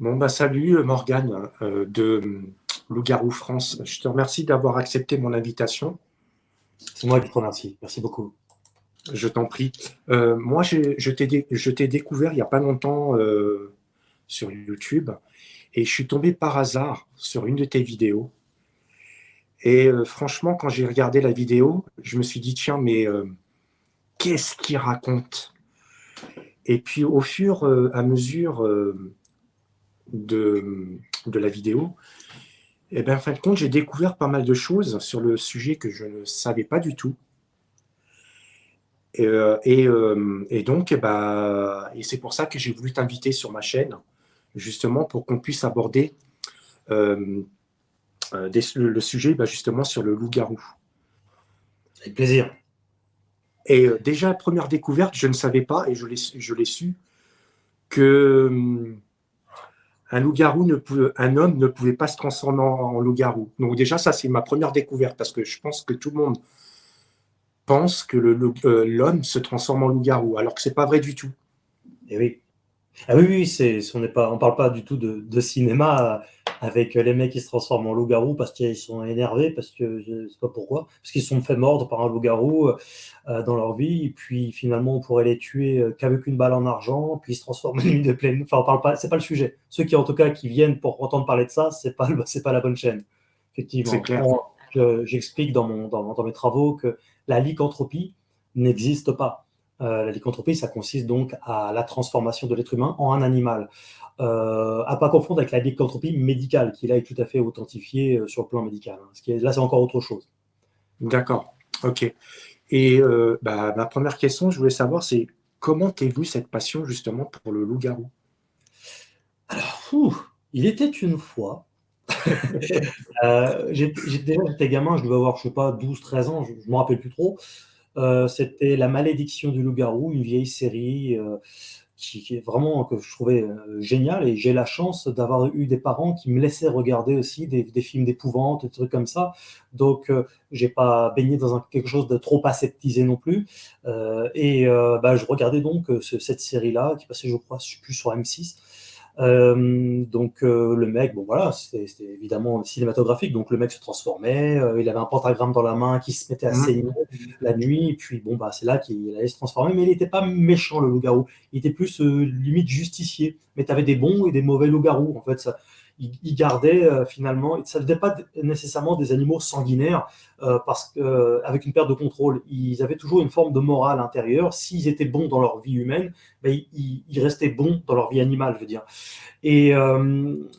Bon, bah, salut Morgane de Loup-Garou France. Je te remercie d'avoir accepté mon invitation. C'est moi qui te remercie. Merci beaucoup. Je t'en prie. Moi, je t'ai découvert il n'y a pas longtemps sur YouTube et je suis tombé par hasard sur une de tes vidéos. Et franchement, quand j'ai regardé la vidéo, je me suis dit, tiens, mais qu'est-ce qu'il raconte? Et puis, au fur et à mesure de la vidéo, et ben, en fin de compte, j'ai découvert pas mal de choses sur le sujet que je ne savais pas du tout. Et donc, et c'est pour ça que j'ai voulu t'inviter sur ma chaîne, justement pour qu'on puisse aborder euh, le sujet justement sur le loup-garou. Avec plaisir. Et déjà, première découverte, je ne savais pas, et je l'ai su, que un loup-garou un homme ne pouvait pas se transformer en loup-garou. Donc déjà, ça, c'est ma première découverte, parce que je pense que tout le monde pense que l'homme se transforme en loup-garou, alors que c'est pas vrai du tout. Et oui. Ah oui, oui, on parle pas du tout de cinéma avec les mecs qui se transforment en loup-garou parce qu'ils sont énervés, parce que je sais pas pourquoi, parce qu'ils se sont fait mordre par un loup-garou dans leur vie, et puis finalement on pourrait les tuer qu'avec une balle en argent, puis ils se transforment en une de pleine. Enfin, on parle pas, c'est pas le sujet. Ceux qui en tout cas qui viennent pour entendre parler de ça, c'est pas la bonne chaîne. C'est Effectivement, clair. j'explique dans mes travaux que la lycanthropie n'existe pas. La lycanthropie, ça consiste donc à la transformation de l'être humain en un animal. À pas confondre avec la lycanthropie médicale, qui là est tout à fait authentifiée sur le plan médical. Là, c'est encore autre chose. D'accord. Ok. Et ma première question, je voulais savoir, c'est comment t'es vue cette passion justement pour le loup-garou? Il était une fois. J'étais gamin, je devais avoir, je sais pas, 12, 13 ans, je ne me rappelle plus trop. C'était La Malédiction du loup-garou, une vieille série qui est vraiment que je trouvais géniale. Et j'ai la chance d'avoir eu des parents qui me laissaient regarder aussi des films d'épouvante, des trucs comme ça. Donc, j'ai pas baigné dans quelque chose de trop aseptisé non plus. Je regardais donc cette série-là qui passait, je crois, je sais plus sur M6. Le mec, bon voilà, c'était évidemment cinématographique, donc le mec se transformait, il avait un pentagramme dans la main qui se mettait à Mmh. saigner la nuit, et puis bon bah c'est là qu'il allait se transformer, mais il n'était pas méchant le loup-garou, il était plus limite justicier, mais tu avais des bons et des mauvais loups-garous, en fait, il gardait finalement, ça n'était pas nécessairement des animaux sanguinaires, parce qu'avec une perte de contrôle, ils avaient toujours une forme de morale intérieure, s'ils étaient bons dans leur vie humaine, ben, ils restaient bons dans leur vie animale, je veux dire.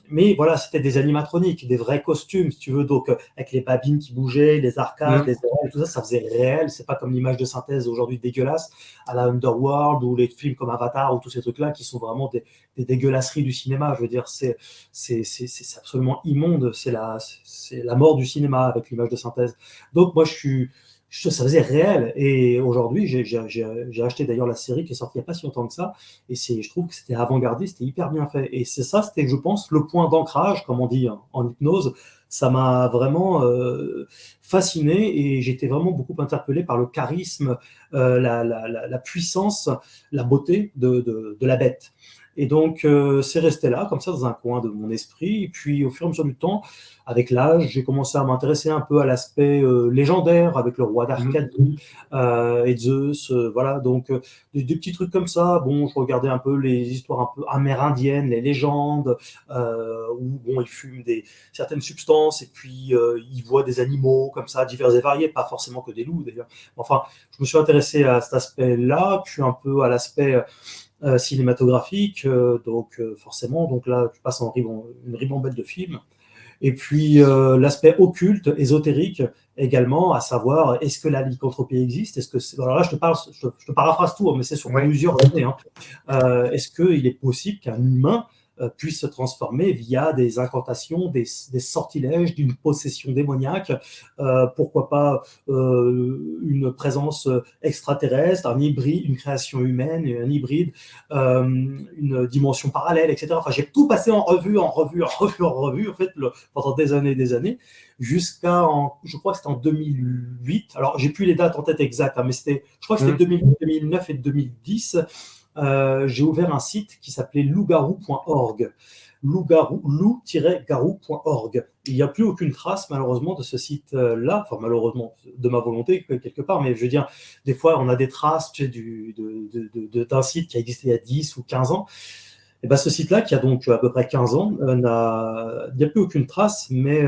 Mais voilà, c'était des animatroniques, des vrais costumes, si tu veux, donc avec les babines qui bougeaient, les arcades, Mmh. les oreilles, tout ça, ça faisait réel. C'est pas comme l'image de synthèse aujourd'hui dégueulasse à la Underworld ou les films comme Avatar ou tous ces trucs-là qui sont vraiment des dégueulasseries du cinéma. Je veux dire, c'est absolument immonde. C'est la mort du cinéma avec l'image de synthèse. Donc moi, ça faisait réel. Et aujourd'hui, j'ai acheté d'ailleurs la série qui est sortie il n'y a pas si longtemps que ça. Et je trouve que c'était avant-gardiste, c'était hyper bien fait. Et c'était, je pense, le point d'ancrage, comme on dit en hypnose. Ça m'a vraiment fasciné et j'étais vraiment beaucoup interpellé par le charisme, la puissance, la beauté de la bête. Et donc, c'est resté là, comme ça, dans un coin de mon esprit. Et puis, au fur et à mesure du temps, avec l'âge, j'ai commencé à m'intéresser un peu à l'aspect légendaire, avec le roi Mmh. d'Arcadie et Zeus. Voilà, donc des petits trucs comme ça. Bon, je regardais un peu les histoires un peu amérindiennes, les légendes, où bon, ils fument certaines substances et puis ils voient des animaux comme ça, divers et variés, pas forcément que des loups d'ailleurs. Enfin, je me suis intéressé à cet aspect-là, puis un peu à l'aspect cinématographique, forcément, donc là, tu passes une ribambelle de films. Et puis l'aspect occulte, ésotérique également, à savoir est-ce que la lycanthropie existe. Alors là, je te paraphrase tout, mais c'est sur Ouais. plusieurs années. Est-ce qu'il est possible qu'un humain puisse se transformer via des incantations, des sortilèges, d'une possession démoniaque, pourquoi pas une présence extraterrestre, un hybride, une création humaine, un hybride, une dimension parallèle, etc. Enfin, j'ai tout passé en revue, en fait, pendant des années et des années. je crois que c'était en 2008. Alors, j'ai plus les dates en tête exactes, hein, mais je crois que c'était 2009 et 2010. J'ai ouvert un site qui s'appelait loup-garou.org. Loup-garou.org. Il n'y a plus aucune trace, malheureusement, de ce site-là. Enfin, malheureusement, de ma volonté, quelque part. Mais je veux dire, des fois, on a des traces, tu sais, d'un site qui a existé il y a 10 ou 15 ans. Et ben, ce site-là, qui a donc à peu près 15 ans, il n'y a plus aucune trace. Mais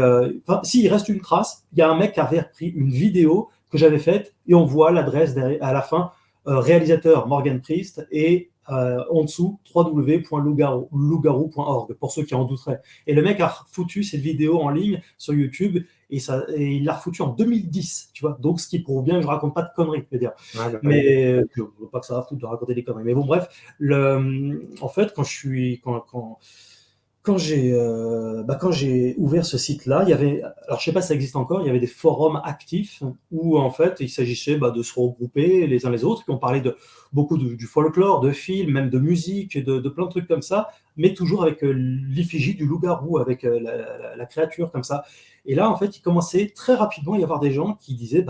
si, il reste une trace. Il y a un mec qui avait repris une vidéo que j'avais faite et on voit l'adresse à la fin, réalisateur Morgan Priest, et en dessous www.loup-garou.org, pour ceux qui en douteraient. Et le mec a foutu cette vidéo en ligne sur YouTube et il l'a refoutu en 2010, tu vois. Donc, ce qui prouve bien que je raconte pas de conneries, je veux dire. Mais je veux pas que ça va foutre de raconter des conneries. Mais bon, bref, en fait, quand j'ai ouvert ce site-là, il y avait, alors je sais pas si ça existe encore, il y avait des forums actifs où en fait il s'agissait de se regrouper les uns les autres, qui ont parlé de beaucoup du folklore, de films, même de musique, de plein de trucs comme ça, mais toujours avec l'effigie du loup-garou, avec la créature comme ça. Et là, en fait, il commençait très rapidement à y avoir des gens qui disaient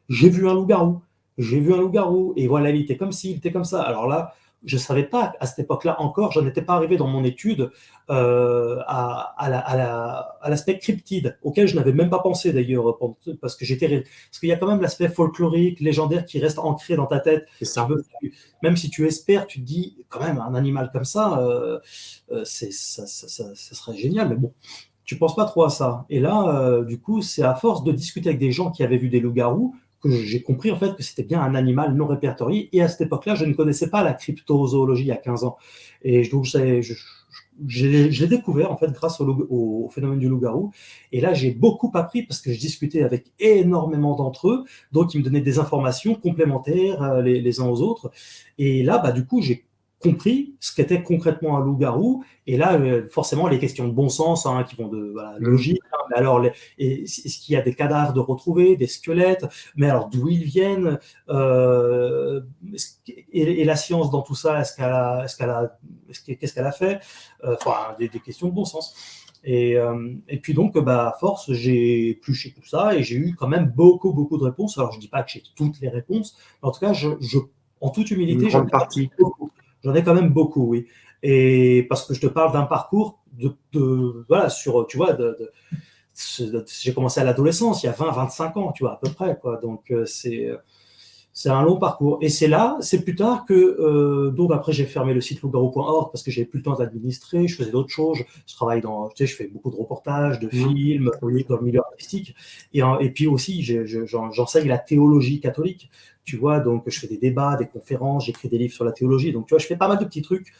j'ai vu un loup-garou, j'ai vu un loup-garou, et voilà, il était comme ci, il était comme ça. Alors là, je ne savais pas à cette époque-là encore, je n'étais pas arrivé dans mon étude à l'aspect cryptide, auquel je n'avais même pas pensé d'ailleurs, parce qu'il y a quand même l'aspect folklorique, légendaire qui reste ancré dans ta tête. C'est ça. Même si tu espères, tu te dis quand même un animal comme ça, ça serait génial, mais bon. Tu ne penses pas trop à ça. Et là, du coup, c'est à force de discuter avec des gens qui avaient vu des loups-garous que j'ai compris en fait que c'était bien un animal non répertorié. Et à cette époque-là, je ne connaissais pas la cryptozoologie il y a 15 ans. Et donc, je l'ai découvert en fait grâce au phénomène du loup-garou. Et là, j'ai beaucoup appris parce que je discutais avec énormément d'entre eux. Donc, ils me donnaient des informations complémentaires les uns aux autres. Et là, du coup, j'ai compris ce qu'était concrètement un loup-garou. Et là, forcément, les questions de bon sens qui vont de logique. Mais alors, est-ce qu'il y a des cadavres de retrouvés, des squelettes? Mais alors, d'où ils viennent? Et la science dans tout ça, qu'est-ce qu'elle a fait? Enfin, des questions de bon sens. Et puis donc, à force, j'ai épluché tout ça et j'ai eu quand même beaucoup, beaucoup de réponses. Alors, je ne dis pas que j'ai toutes les réponses, mais en tout cas, en toute humilité, une grande partie. J'en ai quand même beaucoup, oui. Et parce que je te parle d'un parcours sur, tu vois, j'ai commencé à l'adolescence, il y a 20-25 ans, tu vois, à peu près, quoi. Donc, c'est un long parcours. Et c'est plus tard que, donc après, j'ai fermé le site loup-garou.org parce que j'avais plus le temps d'administrer, je faisais d'autres choses. Je travaille je fais beaucoup de reportages, de films, dans le milieu artistique. Et puis aussi, j'enseigne la théologie catholique, tu vois, donc je fais des débats, des conférences, j'écris des livres sur la théologie. Donc, tu vois, je fais pas mal de petits trucs.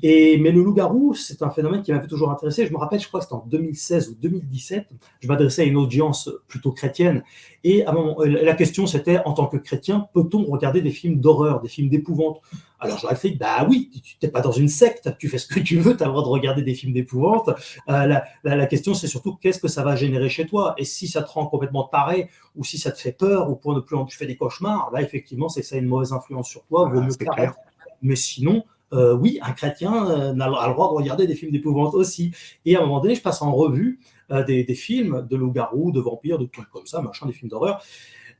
Mais le loup-garou, c'est un phénomène qui m'avait toujours intéressé. Je me rappelle, je crois que c'était en 2016 ou 2017, je m'adressais à une audience plutôt chrétienne. Et à un moment, la question, c'était, en tant que chrétien, peut-on regarder des films d'horreur, des films d'épouvante? Alors, je leur ai fait, oui, tu n'es pas dans une secte, tu fais ce que tu veux, tu as le droit de regarder des films d'épouvante. La question, c'est surtout, qu'est-ce que ça va générer chez toi? Et si ça te rend complètement taré, ou si ça te fait peur, ou pour ne plus tu fais des cauchemars, là, effectivement, c'est que ça a une mauvaise influence sur toi, vaut mieux t'arrêter. Mais sinon, oui, un chrétien a le droit de regarder des films d'épouvante aussi. Et à un moment donné, je passe en revue des films de loups-garous, de vampires, de trucs comme ça, des films d'horreur.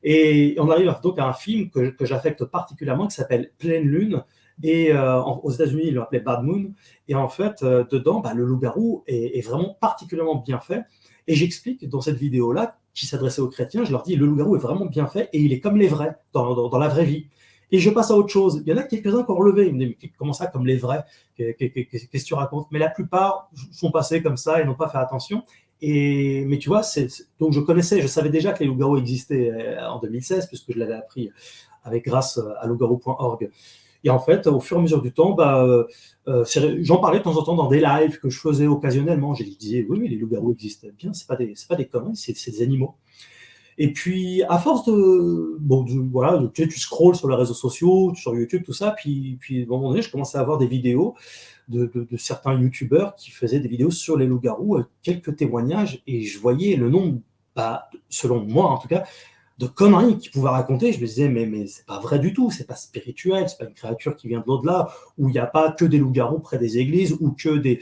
Et on arrive donc à un film que j'affecte particulièrement, qui s'appelle Pleine Lune. Et aux États-Unis, ils l'appelaient Bad Moon. Et en fait, dedans, le loup-garou est vraiment particulièrement bien fait. Et j'explique dans cette vidéo-là, qui s'adressait aux chrétiens, je leur dis, le loup-garou est vraiment bien fait et il est comme les vrais, dans la vraie vie. Et je passe à autre chose. Il y en a quelques-uns qui ont relevé. Ils me disent, mais comment ça, comme les vrais? Qu'est-ce que tu racontes? Mais la plupart sont passés comme ça et n'ont pas fait attention. Mais tu vois, donc je savais déjà que les loups-garous existaient en 2016, puisque je l'avais appris grâce à loup-garou.org. Et en fait, au fur et à mesure du temps, j'en parlais de temps en temps dans des lives que je faisais occasionnellement. Je disais, oui, les loups-garous existent bien, c'est pas des conneries, c'est des animaux. Et puis, à force tu scrolles sur les réseaux sociaux, sur YouTube, tout ça, puis à un moment donné, je commençais à avoir des vidéos de certains youtubeurs qui faisaient des vidéos sur les loups-garous, quelques témoignages, et je voyais le nombre, selon moi en tout cas, de conneries qu'ils pouvaient raconter. Je me disais, mais c'est pas vrai du tout, c'est pas spirituel, c'est pas une créature qui vient de l'au-delà, où il n'y a pas que des loups-garous près des églises, ou que des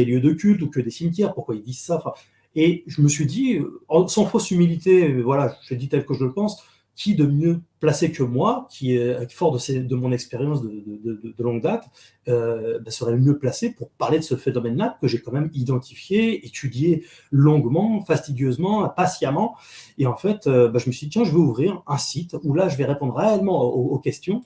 lieux de culte, ou que des cimetières. Pourquoi ils disent ça? Et je me suis dit, sans fausse humilité, voilà, je dis tel que je le pense, qui de mieux placé que moi, qui est fort de mon expérience de longue date, serait le mieux placé pour parler de ce phénomène-là que j'ai quand même identifié, étudié longuement, fastidieusement, patiemment. Et en fait, je me suis dit, tiens, je vais ouvrir un site où là, je vais répondre réellement aux questions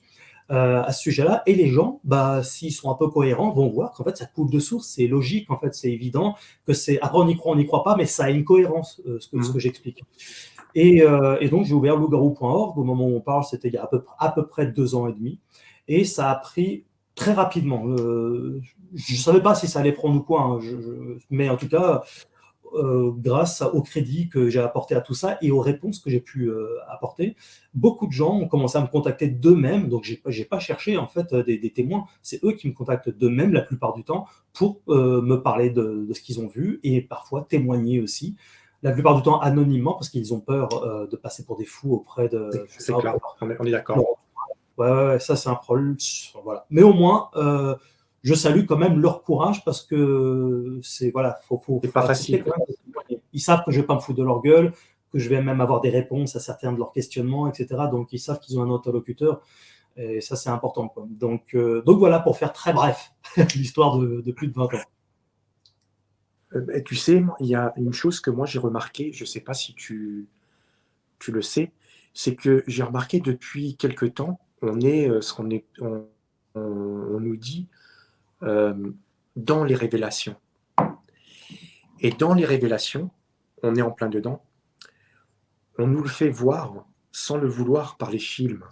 à ce sujet-là. Et les gens, s'ils sont un peu cohérents, vont voir qu'en fait, ça coule de source, c'est logique, en fait, c'est évident, que c'est. Après, on n'y croit pas, mais ça a une cohérence, ce que j'explique. Et donc, j'ai ouvert loup-garou.org. Au moment où on parle, c'était il y a à peu près 2 ans et demi. Et ça a pris très rapidement. Je ne savais pas si ça allait prendre ou quoi, hein, mais en tout cas, grâce au crédit que j'ai apporté à tout ça et aux réponses que j'ai pu apporter, beaucoup de gens ont commencé à me contacter d'eux-mêmes. Donc, j'ai pas cherché en fait des témoins. C'est eux qui me contactent d'eux-mêmes la plupart du temps pour me parler de ce qu'ils ont vu et parfois témoigner aussi. La plupart du temps anonymement parce qu'ils ont peur de passer pour des fous auprès de. C'est clair, on est d'accord. Ouais, ça c'est un problème. Voilà. Mais au moins, je salue quand même leur courage parce que c'est voilà, faut C'est pas facile. Ils savent que je vais pas me foutre de leur gueule, que je vais même avoir des réponses à certains de leurs questionnements, etc. Donc ils savent qu'ils ont un interlocuteur et ça c'est important, quoi. Donc voilà pour faire très bref l'histoire de plus de 20 ans. Tu sais, il y a une chose que moi j'ai remarqué, je ne sais pas si tu le sais, c'est que j'ai remarqué depuis quelque temps, on est ce qu'on est, on nous dit euh, dans les révélations. Et dans les révélations, on est en plein dedans, on nous le fait voir sans le vouloir par les films.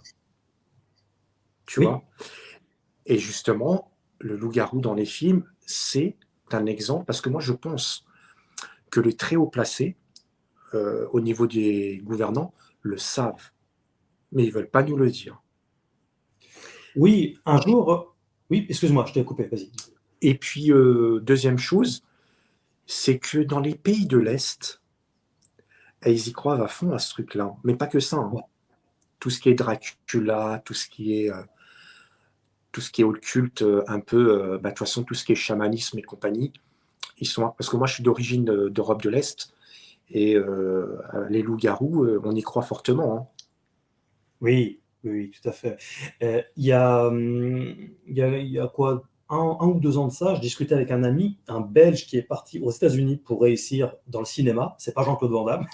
Tu Oui. vois? Et justement, le loup-garou dans les films, c'est un exemple, parce que moi je pense que les très haut placés, au niveau des gouvernants, le savent, mais ils ne veulent pas nous le dire. Oui, un jour. Oui, excuse-moi, je t'ai coupé, vas-y. Et puis, deuxième chose, c'est que dans les pays de l'Est, ils y croient à fond à ce truc-là. Mais pas que ça, hein. Ouais. Tout ce qui est Dracula, tout ce qui est occulte, un peu, de toute façon, tout ce qui est chamanisme et compagnie, ils sont. Parce que moi, je suis d'origine d'Europe de l'Est, et les loups-garous, on y croit fortement, hein. Oui, oui, tout à fait. Il y a quoi, un ou 2 ans de ça, je discutais avec un ami, un Belge qui est parti aux États-Unis pour réussir dans le cinéma. C'est pas Jean-Claude Van Damme.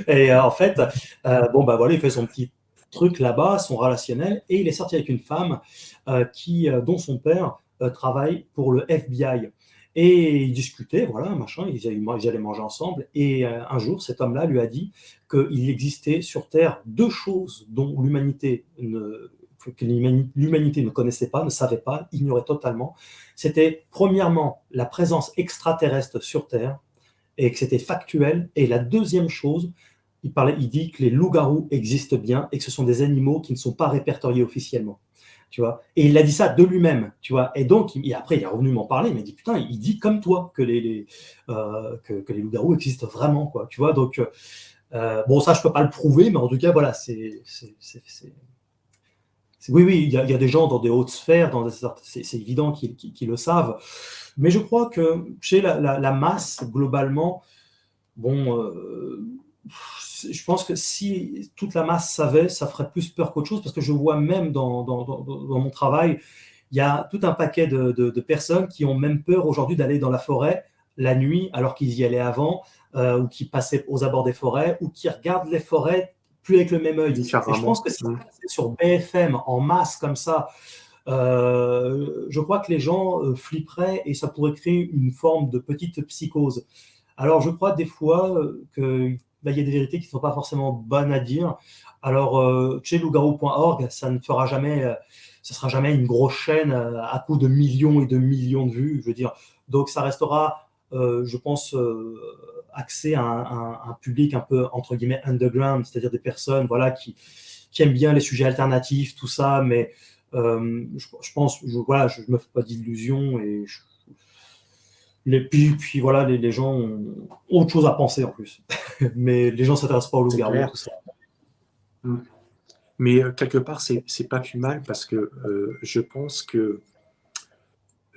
Et en fait, voilà, il fait son petit truc là-bas, son relationnel, et il est sorti avec une femme dont son père travaille pour le FBI. Et ils discutaient, voilà, machin, ils allaient manger ensemble. Et un jour, cet homme-là lui a dit qu'il existait sur Terre 2 choses dont l'humanité ne connaissait pas, ne savait pas, ignorait totalement. C'était premièrement la présence extraterrestre sur Terre et que c'était factuel. Et la deuxième chose, il dit que les loups-garous existent bien et que ce sont des animaux qui ne sont pas répertoriés officiellement. Tu vois. Et il a dit ça de lui-même, tu vois. Et donc, après, il est revenu m'en parler, il m'a dit, putain, il dit comme toi que les loups-garous existent vraiment, quoi. Tu vois, donc, ça, je peux pas le prouver, mais en tout cas, voilà, oui, il y a des gens dans des hautes sphères, c'est évident qu'ils le savent. Mais je crois que chez la masse, globalement, bon, je pense que si toute la masse savait, ça ferait plus peur qu'autre chose, parce que je vois même dans mon travail, il y a tout un paquet de personnes qui ont même peur aujourd'hui d'aller dans la forêt la nuit, alors qu'ils y allaient avant, ou qui passaient aux abords des forêts, ou qui regardent les forêts plus avec le même œil. Et je pense que si c'est sur BFM en masse comme ça, je crois que les gens flipperaient et ça pourrait créer une forme de petite psychose. Alors, je crois des fois qu'il y a des vérités qui ne sont pas forcément bonnes à dire. Alors, chez loup-garou.org, ça ne fera jamais, ce sera jamais une grosse chaîne à coup de millions et de millions de vues. Je veux dire, donc ça restera, je pense, axé à un public un peu entre guillemets underground, c'est-à-dire des personnes, voilà, qui aiment bien les sujets alternatifs, tout ça. Mais je pense, voilà, je me fais pas d'illusions et puis voilà, les gens ont autre chose à penser en plus. Mais les gens ne s'intéressent pas au loup-garou, tout ça. Mais quelque part, c'est pas plus mal parce que je pense que,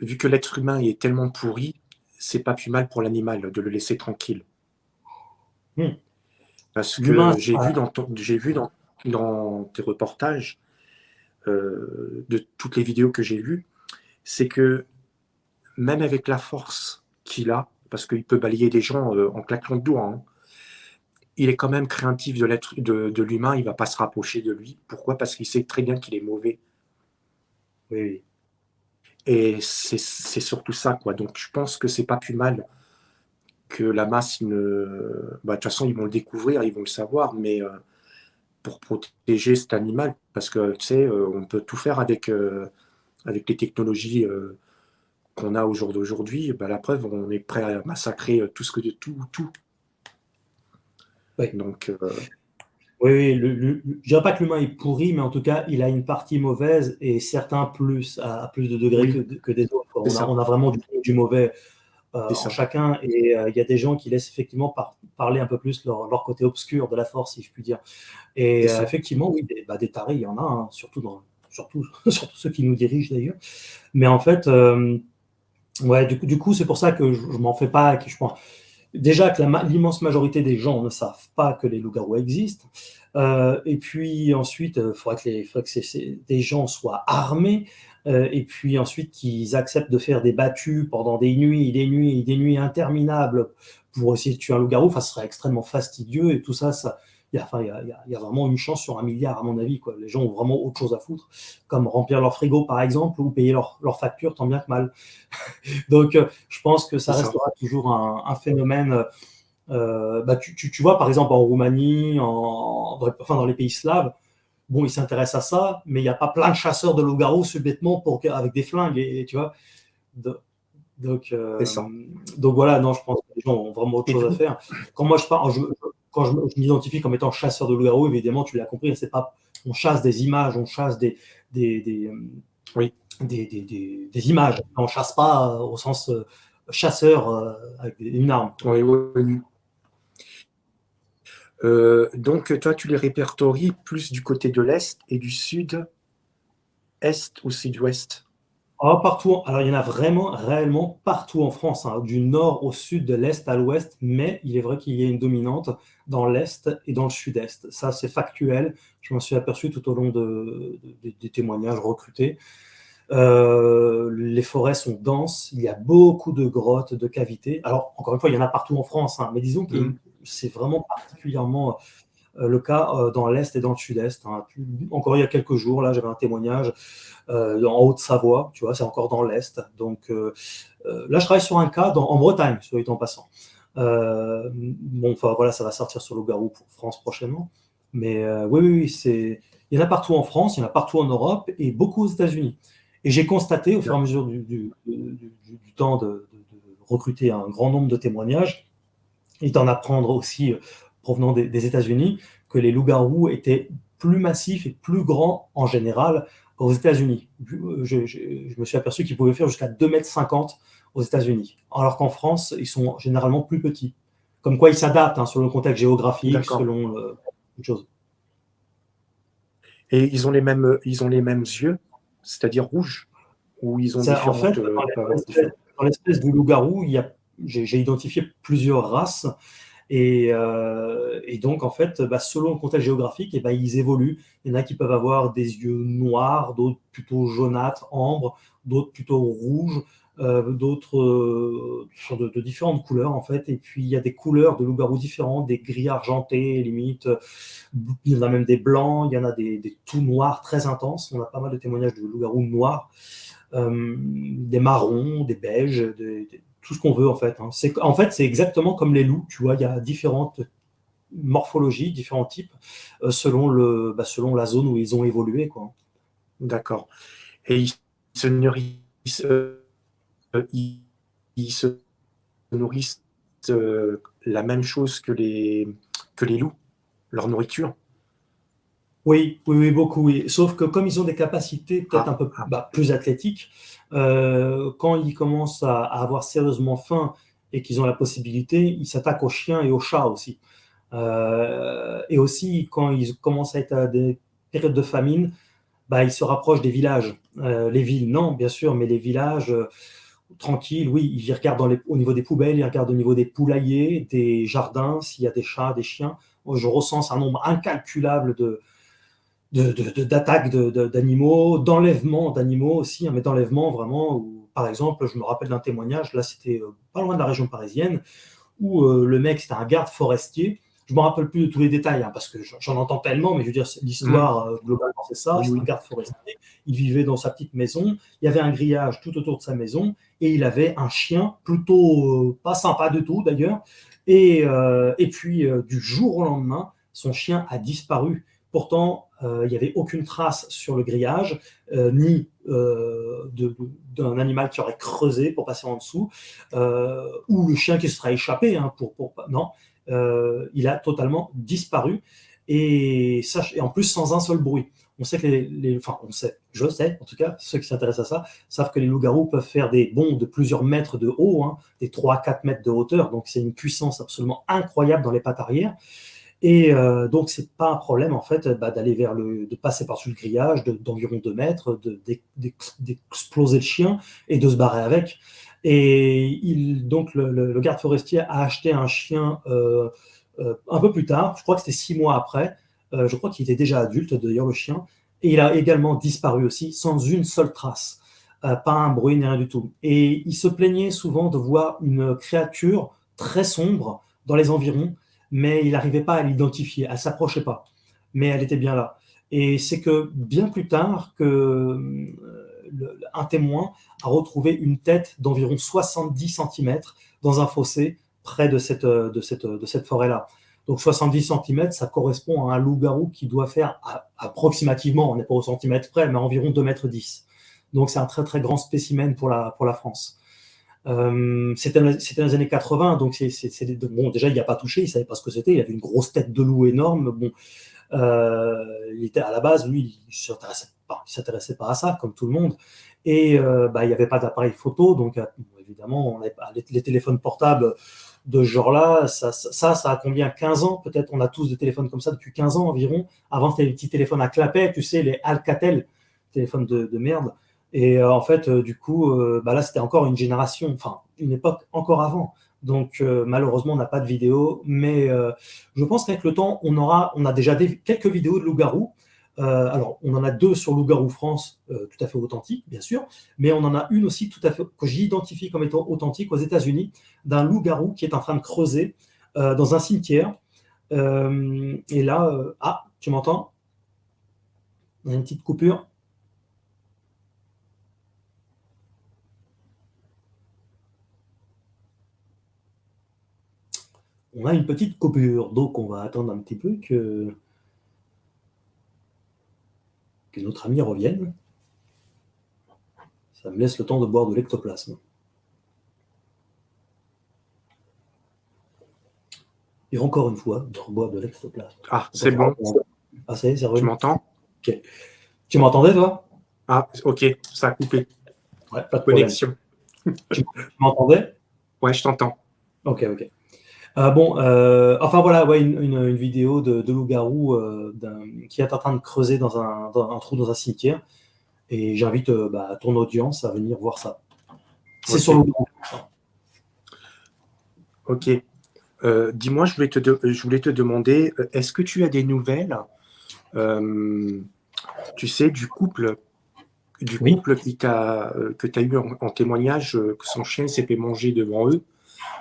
vu que l'être humain est tellement pourri, c'est pas plus mal pour l'animal de le laisser tranquille. Hmm. Parce L'humain, que j'ai vu dans tes reportages, de toutes les vidéos que j'ai vues, c'est que même avec la force qu'il a, parce qu'il peut balayer des gens en claquant de doigts, hein, il est quand même craintif de l'humain, il va pas se rapprocher de lui. Pourquoi? Parce qu'il sait très bien qu'il est mauvais. oui, oui. Et c'est surtout ça, quoi. Donc je pense que c'est pas plus mal que la masse, bah, de toute façon, ils vont le découvrir, ils vont le savoir, mais pour protéger cet animal, parce que tu sais, on peut tout faire avec les technologies qu'on a au jour d'aujourd'hui. Bah, la preuve, on est prêt à massacrer tout. Oui. Donc, Oui, oui, je dirais pas que l'humain est pourri, mais en tout cas, il a une partie mauvaise et certains plus, à plus de degrés oui, que des autres. c'est On ça, a vraiment du mauvais c'est en ça, chacun et il y a des gens qui laissent effectivement parler un peu plus leur côté obscur de la force, si je puis dire. c'est Et ça. effectivement, oui, des tarés, il y en a, hein, surtout, surtout ceux qui nous dirigent d'ailleurs. Mais en fait, ouais, du coup, c'est pour ça que je m'en fais pas, que je pense. Déjà que l'immense majorité des gens ne savent pas que les loups-garous existent. Et puis ensuite, il faudrait que des gens soient armés. Et puis ensuite, qu'ils acceptent de faire des battues pendant des nuits interminables pour essayer de tuer un loup-garou. Enfin, ce serait extrêmement fastidieux. Et tout ça, il y a vraiment une chance sur un milliard, à mon avis, quoi. Les gens ont vraiment autre chose à foutre, comme remplir leur frigo, par exemple, ou payer leur facture, tant bien que mal. Donc, je pense que C'est ça ça. restera toujours un phénomène. Bah, tu vois, par exemple, en Roumanie, enfin, dans les pays slaves, bon, ils s'intéressent à ça, mais il n'y a pas plein de chasseurs de loups-garous subitement avec des flingues, et tu vois. De- donc, C'est ça. voilà, non, je pense que les gens ont vraiment autre Et chose à donc, faire. Quand moi je parle, quand je m'identifie comme étant chasseur de loups-garous, évidemment, tu l'as compris, c'est pas, on chasse des images, on chasse des, des, oui, des images. On chasse pas au sens chasseur avec une arme, quoi. oui, oui, oui. Donc, toi, tu les répertories plus du côté de l'Est et du Sud-Est ou Sud-Ouest? Oh, partout, alors il y en a vraiment, réellement partout en France, hein, du nord au sud, de l'est à l'ouest, mais il est vrai qu'il y a une dominante dans l'est et dans le sud-est. Ça, c'est factuel. Je m'en suis aperçu tout au long des témoignages recrutés. Les forêts sont denses, il y a beaucoup de grottes, de cavités. Alors, encore une fois, il y en a partout en France, hein, mais disons que Mmh. c'est vraiment particulièrement le cas dans l'Est et dans le Sud-Est, hein. Encore il y a quelques jours, là, j'avais un témoignage en Haute-Savoie, tu vois, c'est encore dans l'Est. Donc là, je travaille sur un cas en Bretagne, soit dit en passant. Bon, enfin voilà, ça va sortir sur Loup-garou pour France prochainement. Mais oui, oui, oui, il y en a partout en France, il y en a partout en Europe et beaucoup aux États-Unis. Et j'ai constaté au fur et à mesure du temps de recruter un grand nombre de témoignages et d'en apprendre aussi provenant des États-Unis, que les loups-garous étaient plus massifs et plus grands en général aux États-Unis. Je me suis aperçu qu'ils pouvaient faire jusqu'à 2,50 m aux États-Unis, alors qu'en France, ils sont généralement plus petits. Comme quoi, ils s'adaptent, hein, selon le contexte géographique, D'accord. selon autre chose. Et ils ont les mêmes yeux, c'est-à-dire rouges, ou ils ont En fait, différentes, peuvent avoir différentes. dans l'espèce du loup-garou, j'ai identifié plusieurs races. Et donc, en fait, bah, selon le contexte géographique, et bah, ils évoluent. Il y en a qui peuvent avoir des yeux noirs, d'autres plutôt jaunâtres, ambre, d'autres plutôt rouges, d'autres de différentes couleurs, en fait. Et puis, il y a des couleurs de loup-garou différentes, des gris argentés, limite. Il y en a même des blancs, il y en a des tout noirs très intenses. On a pas mal de témoignages de loup-garou noirs, des marrons, des beiges, tout ce qu'on veut en fait, hein. En fait, c'est exactement comme les loups, tu vois, il y a différentes morphologies, différents types, selon la zone où ils ont évolué, quoi. D'accord. Et ils se nourrissent, ils ils se nourrissent, la même chose que les loups, leur nourriture? Oui, oui, oui, beaucoup, oui. Sauf que comme ils ont des capacités peut-être un Ah, peu ah, plus athlétiques, quand ils commencent à avoir sérieusement faim et qu'ils ont la possibilité, ils s'attaquent aux chiens et aux chats aussi. Et aussi, quand ils commencent à être à des périodes de famine, bah, ils se rapprochent des villages. Les villes, non, bien sûr, mais les villages tranquille, oui, il regarde au niveau des poubelles, il regarde au niveau des poulaillers, des jardins, s'il y a des chats, des chiens. Je recense un nombre incalculable d'attaques d'animaux, d'enlèvements d'animaux aussi, hein, mais d'enlèvements vraiment, où, par exemple, je me rappelle d'un témoignage, là c'était pas loin de la région parisienne, où le mec c'était un garde forestier. Je ne me rappelle plus de tous les détails, hein, parce que j'en entends tellement, mais je veux dire, l'histoire globalement c'est ça, Oui, c'est oui. un garde forestier, il vivait dans sa petite maison, il y avait un grillage tout autour de sa maison, et il avait un chien plutôt pas sympa du tout d'ailleurs, et puis du jour au lendemain, son chien a disparu. Pourtant, il n'y avait aucune trace sur le grillage, ni d'un animal qui aurait creusé pour passer en dessous, ou le chien qui se serait échappé, hein, non, il a totalement disparu, et en plus sans un seul bruit. On sait que je sais, en tout cas, ceux qui s'intéressent à ça, savent que les loups-garous peuvent faire des bonds de plusieurs mètres de haut, hein, des 3-4 mètres de hauteur, donc c'est une puissance absolument incroyable dans les pattes arrière. Et donc, c'est pas un problème, en fait, d'aller de passer par-dessus le grillage d'environ 2 mètres, d'exploser le chien et de se barrer avec. Et donc, le garde forestier a acheté un chien un peu plus tard, je crois que c'était 6 mois après. Je crois qu'il était déjà adulte, d'ailleurs, le chien. Et il a également disparu aussi, sans une seule trace. Pas un bruit, ni rien du tout. Et il se plaignait souvent de voir une créature très sombre dans les environs, mais il n'arrivait pas à l'identifier, elle ne s'approchait pas, mais elle était bien là. Et c'est que bien plus tard que un témoin a retrouvé une tête d'environ 70 cm dans un fossé près de cette forêt-là. Donc 70 cm, ça correspond à un loup-garou qui doit faire approximativement, on n'est pas au centimètre près, mais environ 2,10 m. Donc c'est un très très grand spécimen pour la France. C'était dans les années 80, donc bon, déjà il n'y a pas touché, il ne savait pas ce que c'était, il avait une grosse tête de loup énorme. Bon, il était à la base, lui, il ne s'intéressait pas à ça, comme tout le monde. Et il n'y avait pas d'appareil photo, donc évidemment, les téléphones portables de ce genre-là, ça a combien? 15 ans peut-être? On a tous des téléphones comme ça depuis 15 ans environ. Avant, c'était les petits téléphones à clapet, tu sais, les Alcatel, téléphones de merde. Et en fait, du coup, là, c'était encore une génération, enfin, une époque encore avant. Donc, malheureusement, on n'a pas de vidéo, mais je pense qu'avec le temps, on a déjà quelques vidéos de loup-garou. Alors, on en a 2 sur Loup-garou France, tout à fait authentiques, bien sûr, mais on en a une aussi tout à fait que j'identifie comme étant authentique aux États-Unis, d'un loup-garou qui est en train de creuser dans un cimetière. Et là, tu m'entends? Il y a une petite coupure. On a une petite coupure, donc on va attendre un petit peu que notre ami revienne. Ça me laisse le temps de boire de l'ectoplasme. Et encore une fois, de reboire de l'ectoplasme. Ah, c'est bon. Ah, c'est Tu revenu. m'entends? Ok. Tu m'entendais, toi? Ah, ok, ça a coupé. Ouais, pas de Connexion. Tu m'entendais? Ouais, je t'entends. Ok. Enfin voilà, ouais, une vidéo de loup-garou qui est en train de creuser dans un trou dans un cimetière. Et j'invite ton audience à venir voir ça. C'est Ok. sur loup-garou. Ok. Dis-moi, je voulais te demander, est-ce que tu as des nouvelles, tu sais, du couple Oui. que tu as eu en témoignage, que son chien s'est fait manger devant eux?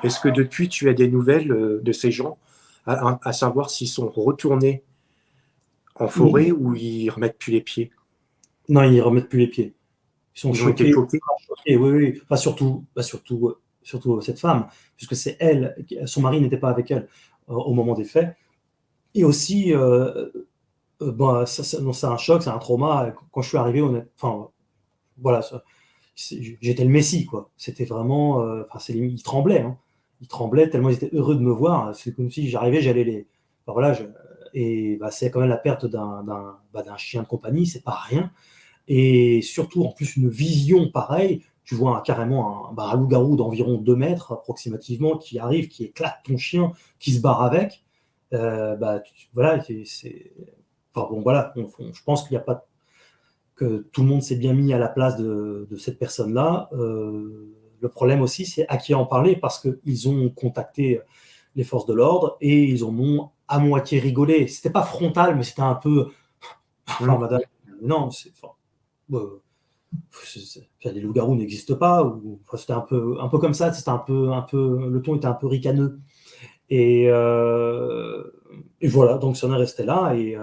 Est-ce que depuis, tu as des nouvelles de ces gens, à savoir s'ils sont retournés en forêt ou ils remettent plus les pieds? Non, ils ne remettent plus les pieds. Ils sont Ils ont été choqués. choqués? Oui, oui. Enfin, surtout cette femme, puisque c'est elle, son mari n'était pas avec elle au moment des faits. Et aussi, c'est un choc, c'est un trauma. Quand je suis arrivé, voilà, j'étais le messie, quoi. C'était vraiment, il tremblait, hein. Il tremblait tellement ils étaient heureux de me voir. C'est comme si j'arrivais, j'allais les, enfin, voilà, c'est quand même la perte d'un chien de compagnie, c'est pas rien. Et surtout, en plus, une vision pareille, tu vois carrément un loup-garou d'environ 2 mètres approximativement qui arrive, qui éclate ton chien, qui se barre avec. Voilà, enfin, bon, voilà, je pense qu'il n'y a pas que tout le monde s'est bien mis à la place de cette personne-là. Le problème aussi, c'est à qui en parler, parce qu'ils ont contacté les forces de l'ordre et ils en ont à moitié rigolé. C'était pas frontal, mais c'était un peu. Enfin, madame, non, euh, les loups-garous n'existent pas. Enfin, c'était un peu comme ça. C'était le ton était un peu ricaneux. Et, et voilà, donc ça en est resté là. Et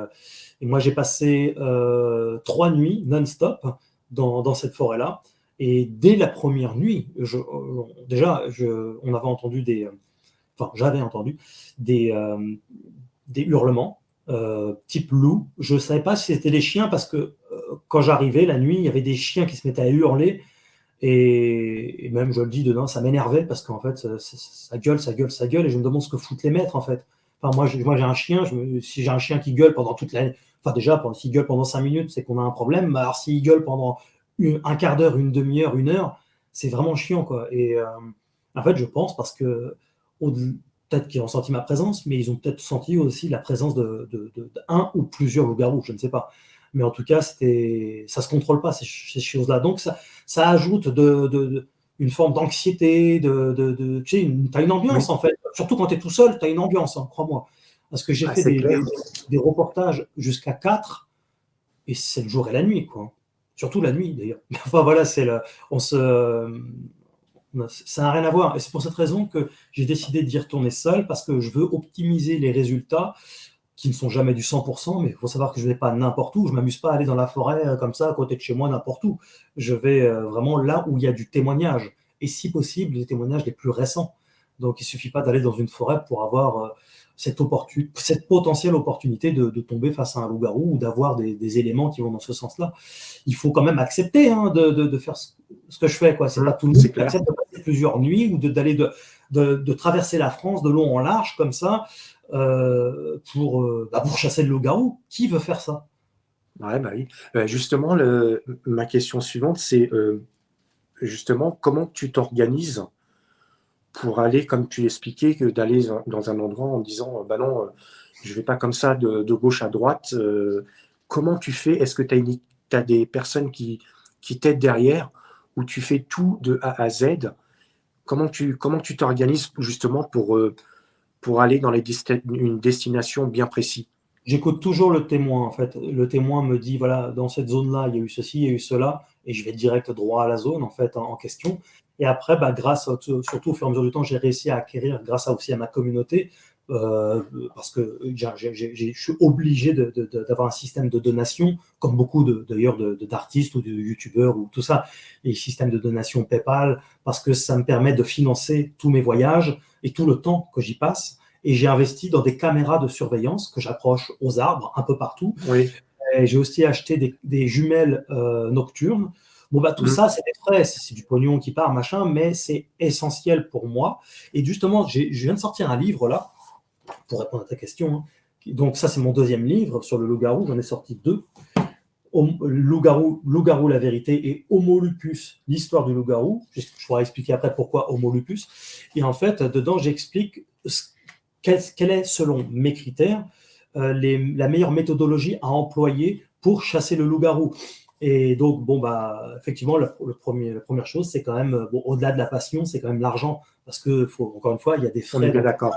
moi, j'ai passé 3 nuits non-stop dans cette forêt-là. Et dès la première nuit, on avait entendu j'avais entendu des hurlements type loup. Je ne savais pas si c'était des chiens parce que quand j'arrivais la nuit, il y avait des chiens qui se mettaient à hurler. Et même, je le dis dedans, ça m'énervait parce qu'en fait, ça gueule, ça gueule, ça gueule. Et je me demande ce que foutent les maîtres en fait. Enfin, moi, j'ai un chien. Si j'ai un chien qui gueule pendant toute la. Enfin, déjà, s'il gueule pendant 5 minutes, c'est qu'on a un problème. Alors, s'il gueule pendant un quart d'heure, une demi-heure, 1 heure, c'est vraiment chiant, quoi. Et en fait, je pense parce que peut-être qu'ils ont senti ma présence, mais ils ont peut-être senti aussi la présence d'un ou plusieurs loups-garous, je ne sais pas. Mais en tout cas, ça se contrôle pas, ces choses-là. Donc, ça ajoute une forme d'anxiété, tu sais, t'as une ambiance, Oui. en fait. Surtout quand tu es tout seul, tu as une ambiance, hein, crois-moi. Parce que j'ai fait C'est clair. des reportages jusqu'à 4, et c'est le jour et la nuit, quoi. Surtout la nuit, d'ailleurs. Enfin, voilà, ça n'a rien à voir. Et c'est pour cette raison que j'ai décidé d'y retourner seul, parce que je veux optimiser les résultats qui ne sont jamais du 100%, mais il faut savoir que je ne vais pas n'importe où. Je ne m'amuse pas à aller dans la forêt comme ça, à côté de chez moi, n'importe où. Je vais vraiment là où il y a du témoignage, et si possible, les témoignages les plus récents. Donc, il ne suffit pas d'aller dans une forêt pour avoir cette potentielle opportunité de tomber face à un loup-garou ou d'avoir des éléments qui vont dans ce sens-là. Il faut quand même accepter de faire ce que je fais, quoi. C'est pas tout le monde qui accepte de passer plusieurs nuits ou de traverser la France de long en large comme ça pour chasser le loup-garou. Qui veut faire ça? Ouais, bah oui. Justement, ma question suivante, c'est justement comment tu t'organises pour aller, comme tu expliquais, que d'aller dans un endroit en disant bah non, je vais pas comme ça de gauche à droite. Comment tu fais? Est-ce que tu as des personnes qui t'aident derrière, ou tu fais tout de A à Z? Comment tu t'organises justement pour aller dans une destination bien précise? J'écoute toujours le témoin, en fait. Le témoin me dit, voilà, dans cette zone-là, il y a eu ceci, il y a eu cela, et je vais direct droit à la zone, en fait, en question. Et après, surtout au fur et à mesure du temps, j'ai réussi à acquérir, grâce aussi à ma communauté, parce que je suis obligé d'avoir un système de donation, comme beaucoup d'ailleurs d'artistes ou de youtubeurs ou tout ça, et système de donation PayPal, parce que ça me permet de financer tous mes voyages et tout le temps que j'y passe. Et j'ai investi dans des caméras de surveillance que j'accroche aux arbres un peu partout. Oui. Et j'ai aussi acheté des jumelles nocturnes. Bon, bah, tout ça, c'est des frais, c'est du pognon qui part, machin, mais c'est essentiel pour moi. Et justement, je viens de sortir un livre là, pour répondre à ta question, hein. Donc, ça, c'est mon deuxième livre sur le loup-garou. J'en ai sorti 2. Loup-garou, la vérité, et Homo lupus, l'histoire du loup-garou. Je pourrais expliquer après pourquoi Homo lupus. Et en fait, dedans, j'explique quelle est, selon mes critères, la meilleure méthodologie à employer pour chasser le loup-garou. Et donc, effectivement, la première chose, c'est quand même, au-delà de la passion, c'est quand même l'argent. Parce que, encore une fois, il y a des frais. On est bien d'accord.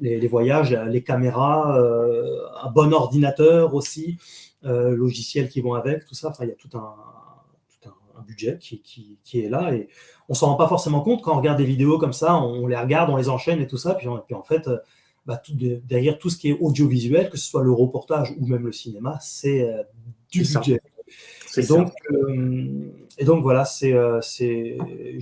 Les voyages, les caméras, un bon ordinateur aussi, logiciels qui vont avec, tout ça. Enfin, il y a tout un budget qui est là, et on s'en rend pas forcément compte quand on regarde des vidéos comme ça, on les regarde, on les enchaîne et tout ça, puis en fait, derrière tout ce qui est audiovisuel, que ce soit le reportage ou même le cinéma, c'est du budget. Et donc voilà, j'ai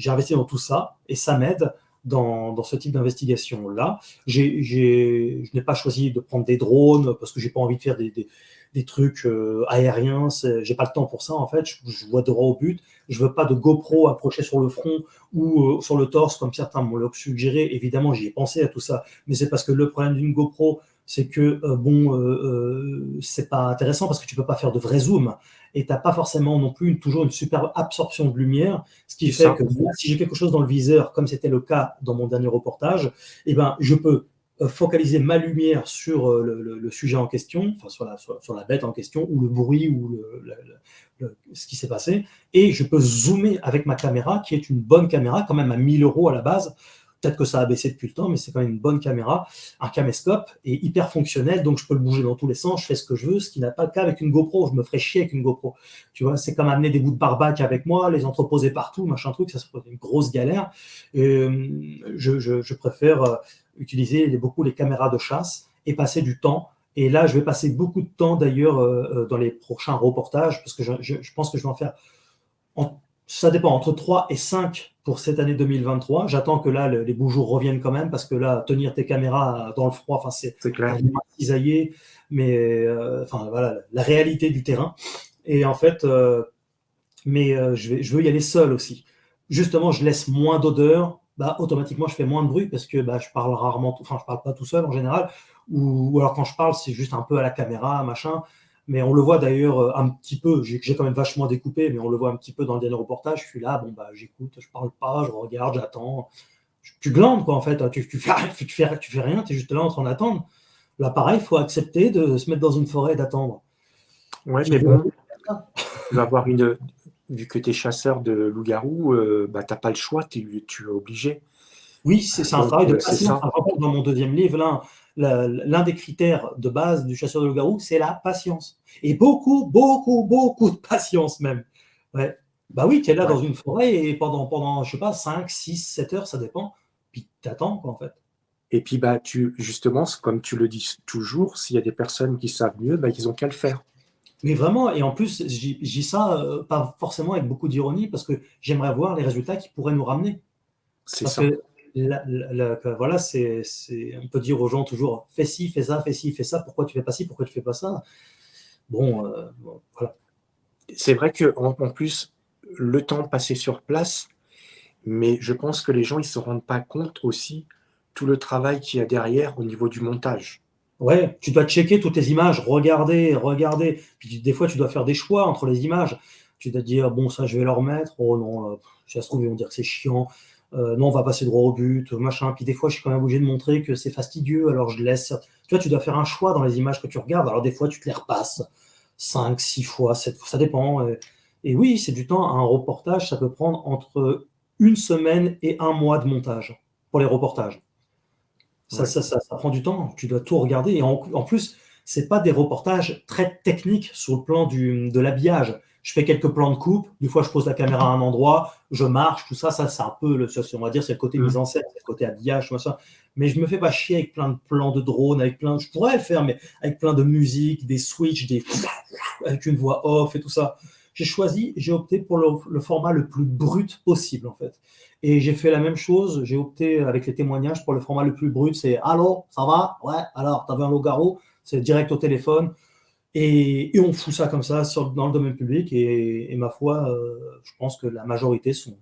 investi dans tout ça, et ça m'aide dans ce type d'investigation-là. Je n'ai pas choisi de prendre des drones parce que j'ai pas envie de faire des trucs aériens. J'ai pas le temps pour ça, en fait. Je vois droit au but. Je veux pas de GoPro accroché sur le front ou sur le torse, comme certains m'ont suggéré. Évidemment, j'y ai pensé à tout ça, mais c'est parce que le problème d'une GoPro, c'est que c'est pas intéressant parce que tu peux pas faire de vrai zoom, et t'as pas forcément non plus toujours une super absorption de lumière, ce qui fait que si j'ai quelque chose dans le viseur, comme c'était le cas dans mon dernier reportage, je peux focaliser ma lumière sur le sujet en question, enfin sur la bête en question, ou le bruit, ou ce qui s'est passé, et je peux zoomer avec ma caméra, qui est une bonne caméra, quand même à 1000 € à la base. Peut-être que ça a baissé depuis le temps, mais c'est quand même une bonne caméra, un caméscope, et hyper fonctionnel, donc je peux le bouger dans tous les sens, je fais ce que je veux, ce qui n'a pas le cas avec une GoPro. Je me ferais chier avec une GoPro. Tu vois, c'est comme amener des bouts de barbac avec moi, les entreposer partout, machin truc, ça serait une grosse galère. Je préfère utiliser beaucoup les caméras de chasse et passer du temps. Et là, je vais passer beaucoup de temps d'ailleurs dans les prochains reportages, parce que je pense que je vais en faire, ça dépend, entre 3 et 5 pour cette année 2023. J'attends que là, les beaux jours reviennent quand même, parce que là, tenir tes caméras dans le froid, c'est C'est clair. quasiment cisaillé, mais voilà, la réalité du terrain. Et en fait, je veux y aller seul aussi. Justement, je laisse moins d'odeur, automatiquement, je fais moins de bruit, parce que je parle rarement, je parle pas tout seul en général, ou alors quand je parle, c'est juste un peu à la caméra, machin. Mais on le voit d'ailleurs un petit peu, j'ai quand même vachement découpé, mais on le voit un petit peu dans le dernier reportage. Je suis là, j'écoute, je parle pas, je regarde, j'attends. Tu glandes, quoi, en fait. Tu fais rien, tu es juste là en train d'attendre. Là, pareil, il faut accepter de se mettre dans une forêt et d'attendre. Ouais, mais bon, tu vas avoir vu que tu es chasseur de loups-garous, t'as pas le choix, tu es obligé. Oui, c'est un Donc, travail de c'est patience. ça. Dans mon deuxième livre, l'un des critères de base du chasseur de loup-garou, c'est la patience. Et beaucoup, beaucoup, beaucoup de patience même. Ouais. Oui, tu es là Ouais. dans une forêt, et pendant, je sais pas, 5, 6, 7 heures, ça dépend. Puis tu attends, quoi, en fait. Et puis, justement, comme tu le dis toujours, s'il y a des personnes qui savent mieux, ils ont qu'à le faire. Mais vraiment, et en plus, je dis ça pas forcément avec beaucoup d'ironie, parce que j'aimerais voir les résultats qu'ils pourraient nous ramener. C'est Parce ça. que voilà, on peut dire aux gens toujours, fais ci, fais ça, fais ci, fais ça, pourquoi tu fais pas ci, pourquoi tu fais pas ça. Bon, voilà. C'est vrai qu'en plus, le temps passé sur place, mais je pense que les gens, ils se rendent pas compte aussi tout le travail qu'il y a derrière au niveau du montage. Ouais, tu dois checker toutes les images, regarder. Puis des fois, tu dois faire des choix entre les images. Tu dois te dire, bon, ça, je vais leur mettre. Oh non, si ça se trouve, ils vont dire que c'est chiant. Non, on va passer droit au but, machin. Puis des fois, je suis quand même obligé de montrer que c'est fastidieux, alors je laisse. Tu vois, tu dois faire un choix dans les images que tu regardes. Alors des fois, tu te les repasses 5, 6 fois, 7 fois, ça dépend. Et oui, c'est du temps. Un reportage, ça peut prendre entre une semaine et un mois de montage pour les reportages. Ouais. Ça prend du temps, tu dois tout regarder, et en plus, c'est pas des reportages très techniques sur le plan de l'habillage. Je fais quelques plans de coupe, des fois je pose la caméra à un endroit, je marche, tout ça, c'est un peu, on va dire, c'est le côté mise en scène, c'est le côté habillage, tout ça. Mais je me fais pas chier avec plein de plans de drone, je pourrais le faire, mais avec plein de musique, des switches, avec une voix off et tout ça. J'ai opté pour le format le plus brut possible, en fait. Et j'ai fait la même chose, j'ai opté avec les témoignages pour le format le plus brut, c'est allô, ça va? Ouais, alors, t'as vu un loup-garou? C'est direct au téléphone. Et on fout ça comme ça dans le domaine public. Et ma foi, je pense que la majorité sont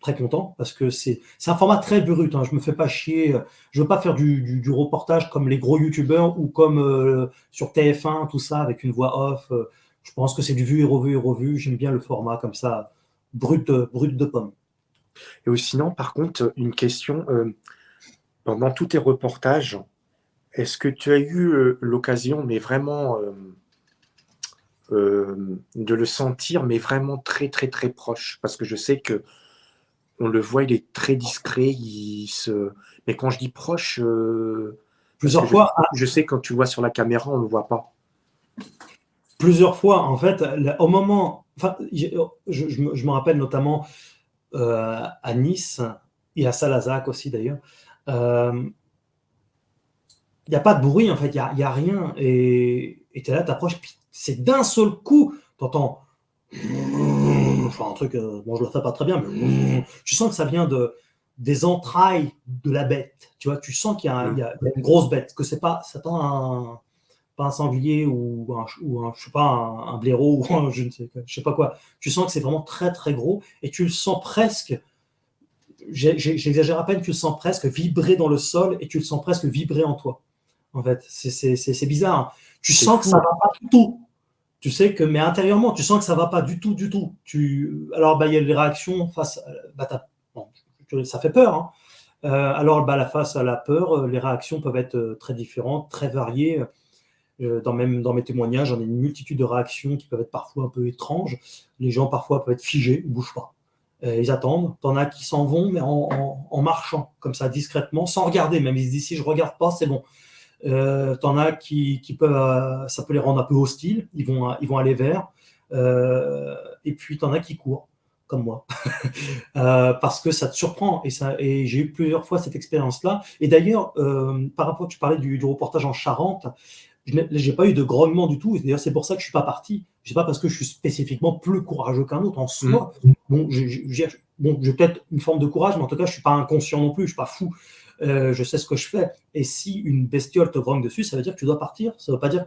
très contents, parce que c'est un format très brut. Hein. Je me fais pas chier. Je veux pas faire du reportage comme les gros youtubeurs, ou comme sur TF1, tout ça, avec une voix off. Je pense que c'est du vu et revu et revu. J'aime bien le format comme ça, brut de pomme. Et sinon, par contre, une question, dans tous tes reportages, est-ce que tu as eu, l'occasion, mais vraiment, de le sentir, mais vraiment très, très, très proche? Parce que je sais qu'on le voit, il est très discret, mais quand je dis proche, parce que Plusieurs fois, je sais quand tu le vois sur la caméra, on le voit pas. en fait, au moment, enfin, je me rappelle notamment à Nice et à Salazac aussi d'ailleurs. Il n'y a pas de bruit, en fait, il y a rien, et tu es là, t'approches, puis c'est d'un seul coup, t'entends enfin un truc, bon, je le fais pas très bien, mais tu sens que ça vient des entrailles de la bête. Tu vois, tu sens qu'il y a, Mmh. une grosse bête, que c'est pas pas un sanglier, je sais pas, un blaireau, ou je sais pas quoi. Tu sens que c'est vraiment très très gros, et tu le sens presque, j'exagère à peine, tu le sens presque vibrer dans le sol, et tu le sens presque vibrer en toi. En fait, c'est bizarre. Hein. Tu C'est sens que fou, ça hein. va pas du tout. Tu sais que, mais intérieurement, tu sens que ça va pas du tout, du tout. Alors, il y a les réactions face, bon, ça fait peur. Hein. Alors, face à la peur, les réactions peuvent être très différentes, très variées. Même dans mes témoignages, j'en ai une multitude de réactions qui peuvent être parfois un peu étranges. Les gens parfois peuvent être figés, ils ne bougent pas. Ils attendent. T'en as qui s'en vont, mais en marchant, comme ça, discrètement, sans regarder. Même ils se disent, si je ne regarde pas, c'est bon. T'en as qui peuvent, ça peut les rendre un peu hostiles. Ils vont aller vers. Et puis, t'en as qui courent, comme moi. Parce que ça te surprend. Et j'ai eu plusieurs fois cette expérience-là. Et d'ailleurs, par rapport, tu parlais du reportage en Charente, je n'ai pas eu de grognement du tout. D'ailleurs, c'est pour ça que je ne suis pas parti. Ce n'est pas parce que je suis spécifiquement plus courageux qu'un autre en soi. Bon, j'ai peut-être une forme de courage, mais en tout cas, je ne suis pas inconscient non plus. Je ne suis pas fou. Je sais ce que je fais. Et si une bestiole te grogne dessus, ça veut dire que tu dois partir. Ça veut dire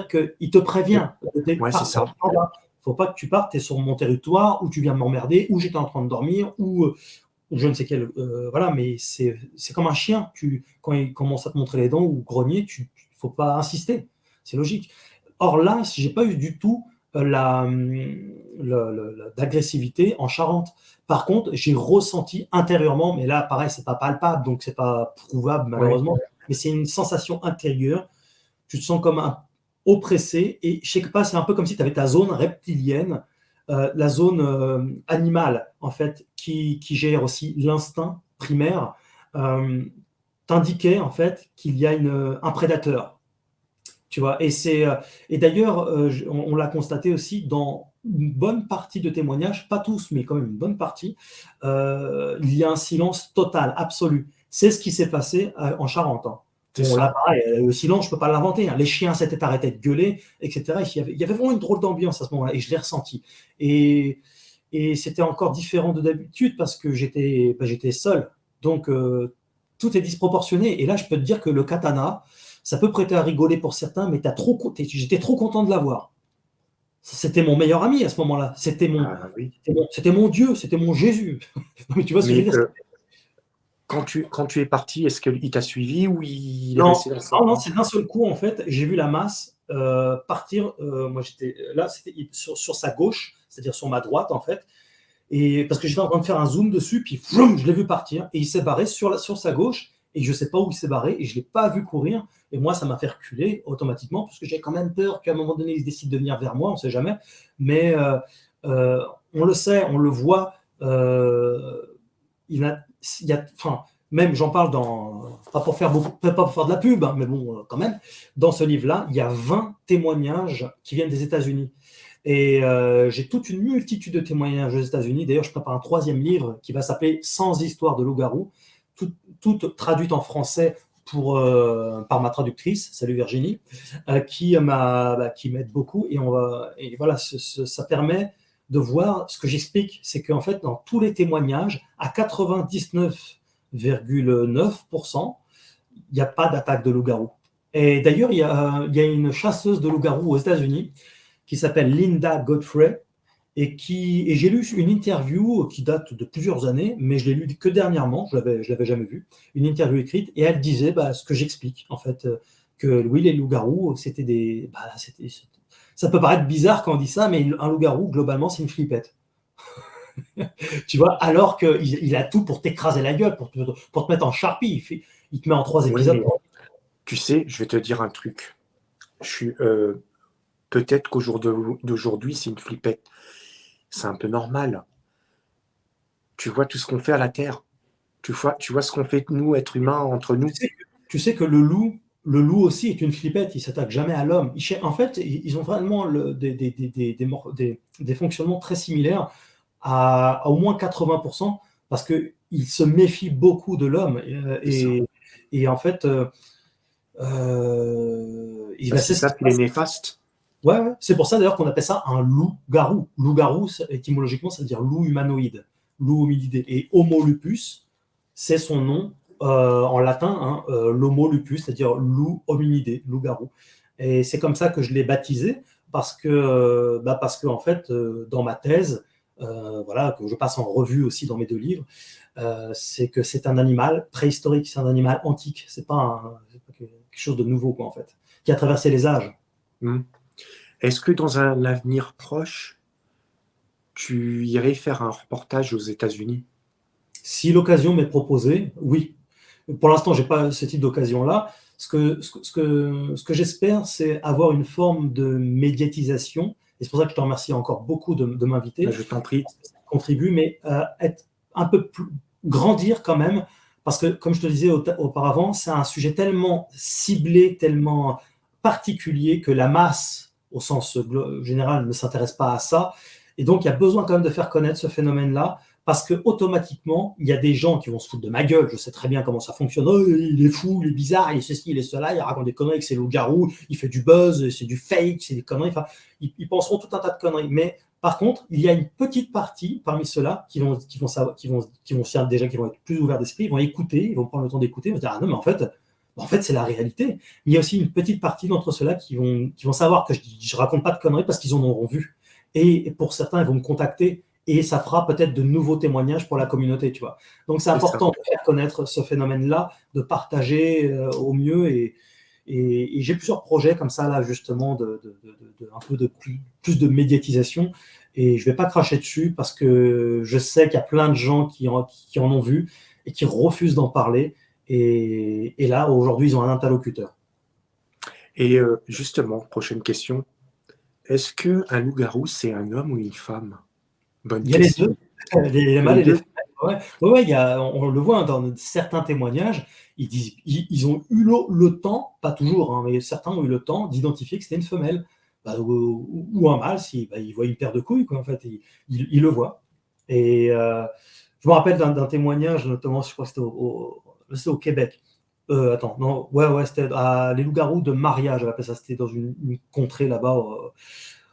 qu'il te prévient. Ouais, c'est ça. Il ne faut pas que tu partes, tu es sur mon territoire, ou tu viens m'emmerder, ou j'étais en train de dormir, ou je ne sais quel. Voilà, mais c'est comme un chien. Quand il commence à te montrer les dents ou grogner, il ne faut pas insister. C'est logique. Or là, je n'ai pas eu du tout d'agressivité en Charente. Par contre, j'ai ressenti intérieurement, mais là, pareil, c'est pas palpable, donc c'est pas prouvable malheureusement, mais c'est une sensation intérieure. Tu te sens comme oppressé, et je sais pas, c'est un peu comme si tu avais ta zone reptilienne, la zone animale, en fait, qui gère aussi l'instinct primaire, t'indiquait en fait qu'il y a un prédateur. Tu vois, et d'ailleurs, on l'a constaté aussi dans une bonne partie de témoignages, pas tous, mais quand même une bonne partie, il y a un silence total, absolu. C'est ce qui s'est passé en Charente. Hein. Bon, là, pareil, le silence, je ne peux pas l'inventer. Hein. Les chiens s'étaient arrêtés de gueuler, etc. Il y avait vraiment une drôle d'ambiance à ce moment-là, et je l'ai ressenti. Et c'était encore différent de d'habitude parce que j'étais seul. Donc, tout est disproportionné. Et là, je peux te dire que le katana, ça peut prêter à rigoler pour certains, mais j'étais trop content de l'avoir. C'était mon meilleur ami à ce moment-là. C'était mon Dieu, c'était mon Jésus. Non, mais tu vois ce que je veux dire. Quand tu es parti, est-ce qu'il t'a suivi ou il est Non, resté dans son coin? non, c'est d'un seul coup, en fait, j'ai vu la masse partir. Moi, j'étais là, c'était sur sa gauche, c'est-à-dire sur ma droite, en fait. Et parce que j'étais en train de faire un zoom dessus, puis vroom, je l'ai vu partir, et il s'est barré sur sa gauche, et je ne sais pas où il s'est barré, et je ne l'ai pas vu courir, et moi, ça m'a fait reculer automatiquement, parce que j'ai quand même peur qu'à un moment donné, il décide de venir vers moi, on ne sait jamais, mais on le sait, on le voit, même j'en parle pas pour faire de la pub, hein, mais bon, quand même, dans ce livre-là, il y a 20 témoignages qui viennent des États-Unis. Et j'ai toute une multitude de témoignages aux États-Unis. D'ailleurs, je prépare un 3e livre qui va s'appeler Sans histoire de loup-garou, tout traduit en français par ma traductrice, salut Virginie, qui m'aide beaucoup. Et voilà, ça permet de voir ce que j'explique, c'est qu'en fait, dans tous les témoignages, à 99,9%, il n'y a pas d'attaque de loup-garou. Et d'ailleurs, il y a une chasseuse de loup-garou aux États-Unis qui s'appelle Linda Godfrey, et j'ai lu une interview qui date de plusieurs années, mais je l'ai lu que dernièrement, je l'avais jamais vue, une interview écrite, et elle disait ce que j'explique, en fait, que oui, les loups-garous, ça peut paraître bizarre quand on dit ça, mais un loup-garou, globalement, c'est une flippette. Tu vois, alors qu'il a tout pour t'écraser la gueule, pour te mettre en charpie, il te met en 3 épisodes. Oui, tu sais, je vais te dire un truc. Peut-être qu'au jour d'aujourd'hui, c'est une flippette. C'est un peu normal. Tu vois tout ce qu'on fait à la Terre. Tu vois ce qu'on fait, nous, êtres humains, entre nous. Tu sais que le loup aussi est une flippette. Il ne s'attaque jamais à l'homme. En fait, ils ont vraiment des fonctionnements très similaires à au moins 80%, parce qu'ils se méfient beaucoup de l'homme. Et en fait, c'est ça qu'il est néfaste. Ouais, c'est pour ça d'ailleurs qu'on appelle ça un loup-garou. Loup-garou, étymologiquement, ça veut dire loup humanoïde, loup hominidé. Et Homo lupus, c'est son nom en latin, hein, l'Homo lupus, c'est-à-dire loup hominidé, loup-garou. Et c'est comme ça que je l'ai baptisé, parce que en fait, dans ma thèse, voilà, que je passe en revue aussi dans mes 2 livres, c'est que c'est un animal préhistorique, c'est un animal antique, c'est pas quelque chose de nouveau, quoi, en fait, qui a traversé les âges. Est-ce que dans un avenir proche, tu irais faire un reportage aux États-Unis? Si l'occasion m'est proposée, oui. Pour l'instant, je n'ai pas ce type d'occasion-là, Ce que j'espère, c'est avoir une forme de médiatisation. Et c'est pour ça que je te remercie encore beaucoup de m'inviter, Ben, je t'en prie. parce que ça contribue, mais être un peu plus, grandir quand même, parce que, comme je te disais auparavant, c'est un sujet tellement ciblé, tellement particulier que la masse, au sens général, ne s'intéresse pas à ça. Et donc, il y a besoin quand même de faire connaître ce phénomène-là, parce que automatiquement, il y a des gens qui vont se foutre de ma gueule. Je sais très bien comment ça fonctionne. Oh, il est fou, il est bizarre, il est ceci, il est cela, il raconte des conneries que c'est loup-garou, il fait du buzz, c'est du fake, c'est des conneries. Enfin, ils penseront tout un tas de conneries. Mais par contre, il y a une petite partie parmi ceux-là qui vont être plus ouverts d'esprit, ils vont écouter, ils vont prendre le temps d'écouter, ils vont se dire ah non mais en fait c'est la réalité. Mais il y a aussi une petite partie d'entre ceux-là qui vont savoir que je raconte pas de conneries parce qu'ils en auront vu. Et pour certains, ils vont me contacter et ça fera peut-être de nouveaux témoignages pour la communauté, tu vois. Donc c'est C'est ça. important de faire connaître ce phénomène-là, de partager au mieux et j'ai plusieurs projets comme ça là justement un peu de plus de médiatisation et je vais pas cracher dessus parce que je sais qu'il y a plein de gens qui en ont vu et qui refusent d'en parler et là aujourd'hui ils ont un interlocuteur. Et justement, prochaine question. Est-ce qu'un loup-garou, c'est un homme ou une femme? Bonne Il y a les deux, question. les Les mâles et les deux? femelles. Ouais, ouais, ouais, on le voit hein, dans certains témoignages, ils disent, ils ont eu le temps, pas toujours, hein, mais certains ont eu le temps d'identifier que c'était une femelle. Bah, ou un mâle, si bah, il voit une paire de couilles, quoi, en fait, il le voit. Et je me rappelle d'un témoignage, notamment, je crois que c'était au Québec. Attends, non, ouais, c'était les loups-garous de Maria, j'avais appelé ça, c'était dans une contrée là-bas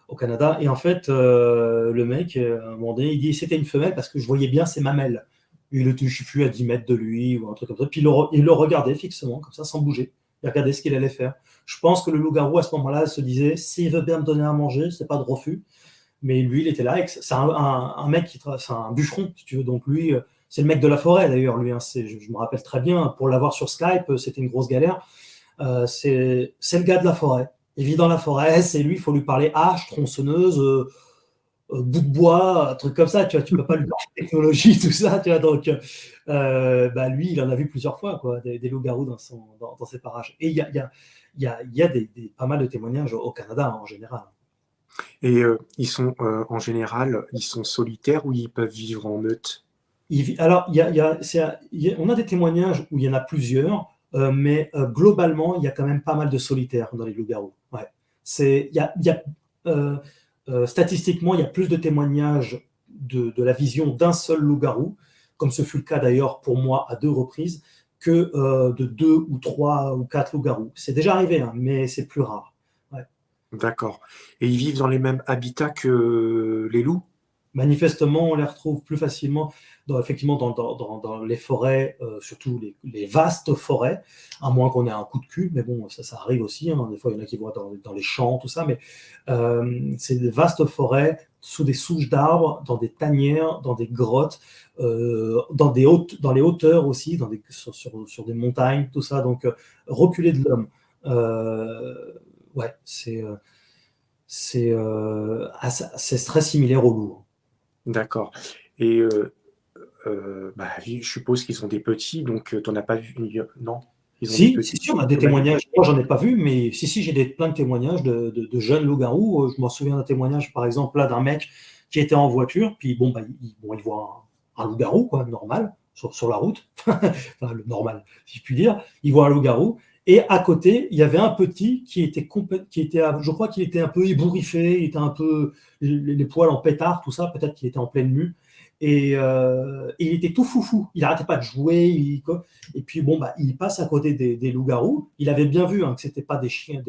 au Canada. Et en fait, le mec, à un moment donné, il dit c'était une femelle parce que je voyais bien ses mamelles. Il était, je ne sais plus, à 10 mètres de lui ou un truc comme ça. Puis il le regardait fixement, comme ça, sans bouger. Il regardait ce qu'il allait faire. Je pense que le loup-garou, à ce moment-là, se disait s'il veut bien me donner à manger, c'est pas de refus. Mais lui, il était là. C'est un mec c'est un bûcheron, si tu veux. Donc lui, c'est le mec de la forêt d'ailleurs. Lui, hein, je me rappelle très bien. Pour l'avoir sur Skype, c'était une grosse galère. C'est le gars de la forêt. Il vit dans la forêt, c'est lui, il faut lui parler hache, tronçonneuse, bout de bois, un truc comme ça, tu vois, tu peux pas lui parler de technologie, tout ça, tu vois, donc bah, lui, il en a vu plusieurs fois, quoi, des loups-garous dans ses parages. Et il y a pas mal de témoignages au Canada hein, en général. Et ils sont, en général, ils sont solitaires ou ils peuvent vivre en meute? Alors, on a des témoignages où il y en a plusieurs, mais globalement, il y a quand même pas mal de solitaires dans les loups-garous. Ouais. Euh, Statistiquement, il y a plus de témoignages de la vision d'un seul loup-garou, comme ce fut le cas d'ailleurs pour moi à 2 reprises, que de 2 ou 3 ou 4 loups-garous. C'est déjà arrivé, hein, mais c'est plus rare. Ouais. D'accord. Et ils vivent dans les mêmes habitats que les loups? Manifestement, on les retrouve plus facilement effectivement dans les forêts, surtout les vastes forêts, à moins qu'on ait un coup de cul, mais bon, ça arrive aussi. Hein. Des fois, il y en a qui vont dans les champs, tout ça, mais c'est des vastes forêts sous des souches d'arbres, dans des tanières, dans des grottes, dans les hauteurs aussi, sur des montagnes, tout ça, donc reculé de l'homme. Ouais, c'est très similaire au loup. D'accord. Et bah, je suppose qu'ils sont des petits, donc tu en as pas vu? Non? Ils ont des Si, petits? si, on a des Il y en a des témoignages. Moi, j'en ai pas vu, mais si, j'ai plein de témoignages de jeunes loups-garous. Je m'en souviens d'un témoignage, par exemple, là, d'un mec qui était en voiture, puis bon, bah, il voit un loup-garou, quoi, normal, sur la route. Enfin, le normal, si je puis dire. Il voit un loup-garou. Et à côté, il y avait un petit je crois qu'il était un peu ébouriffé, il était un peu les poils en pétard, tout ça, peut-être qu'il était en pleine mue. Et il était tout foufou, il n'arrêtait pas de jouer, et puis bon, bah, il passe à côté des loups-garous. Il avait bien vu hein, que c'était pas des chiens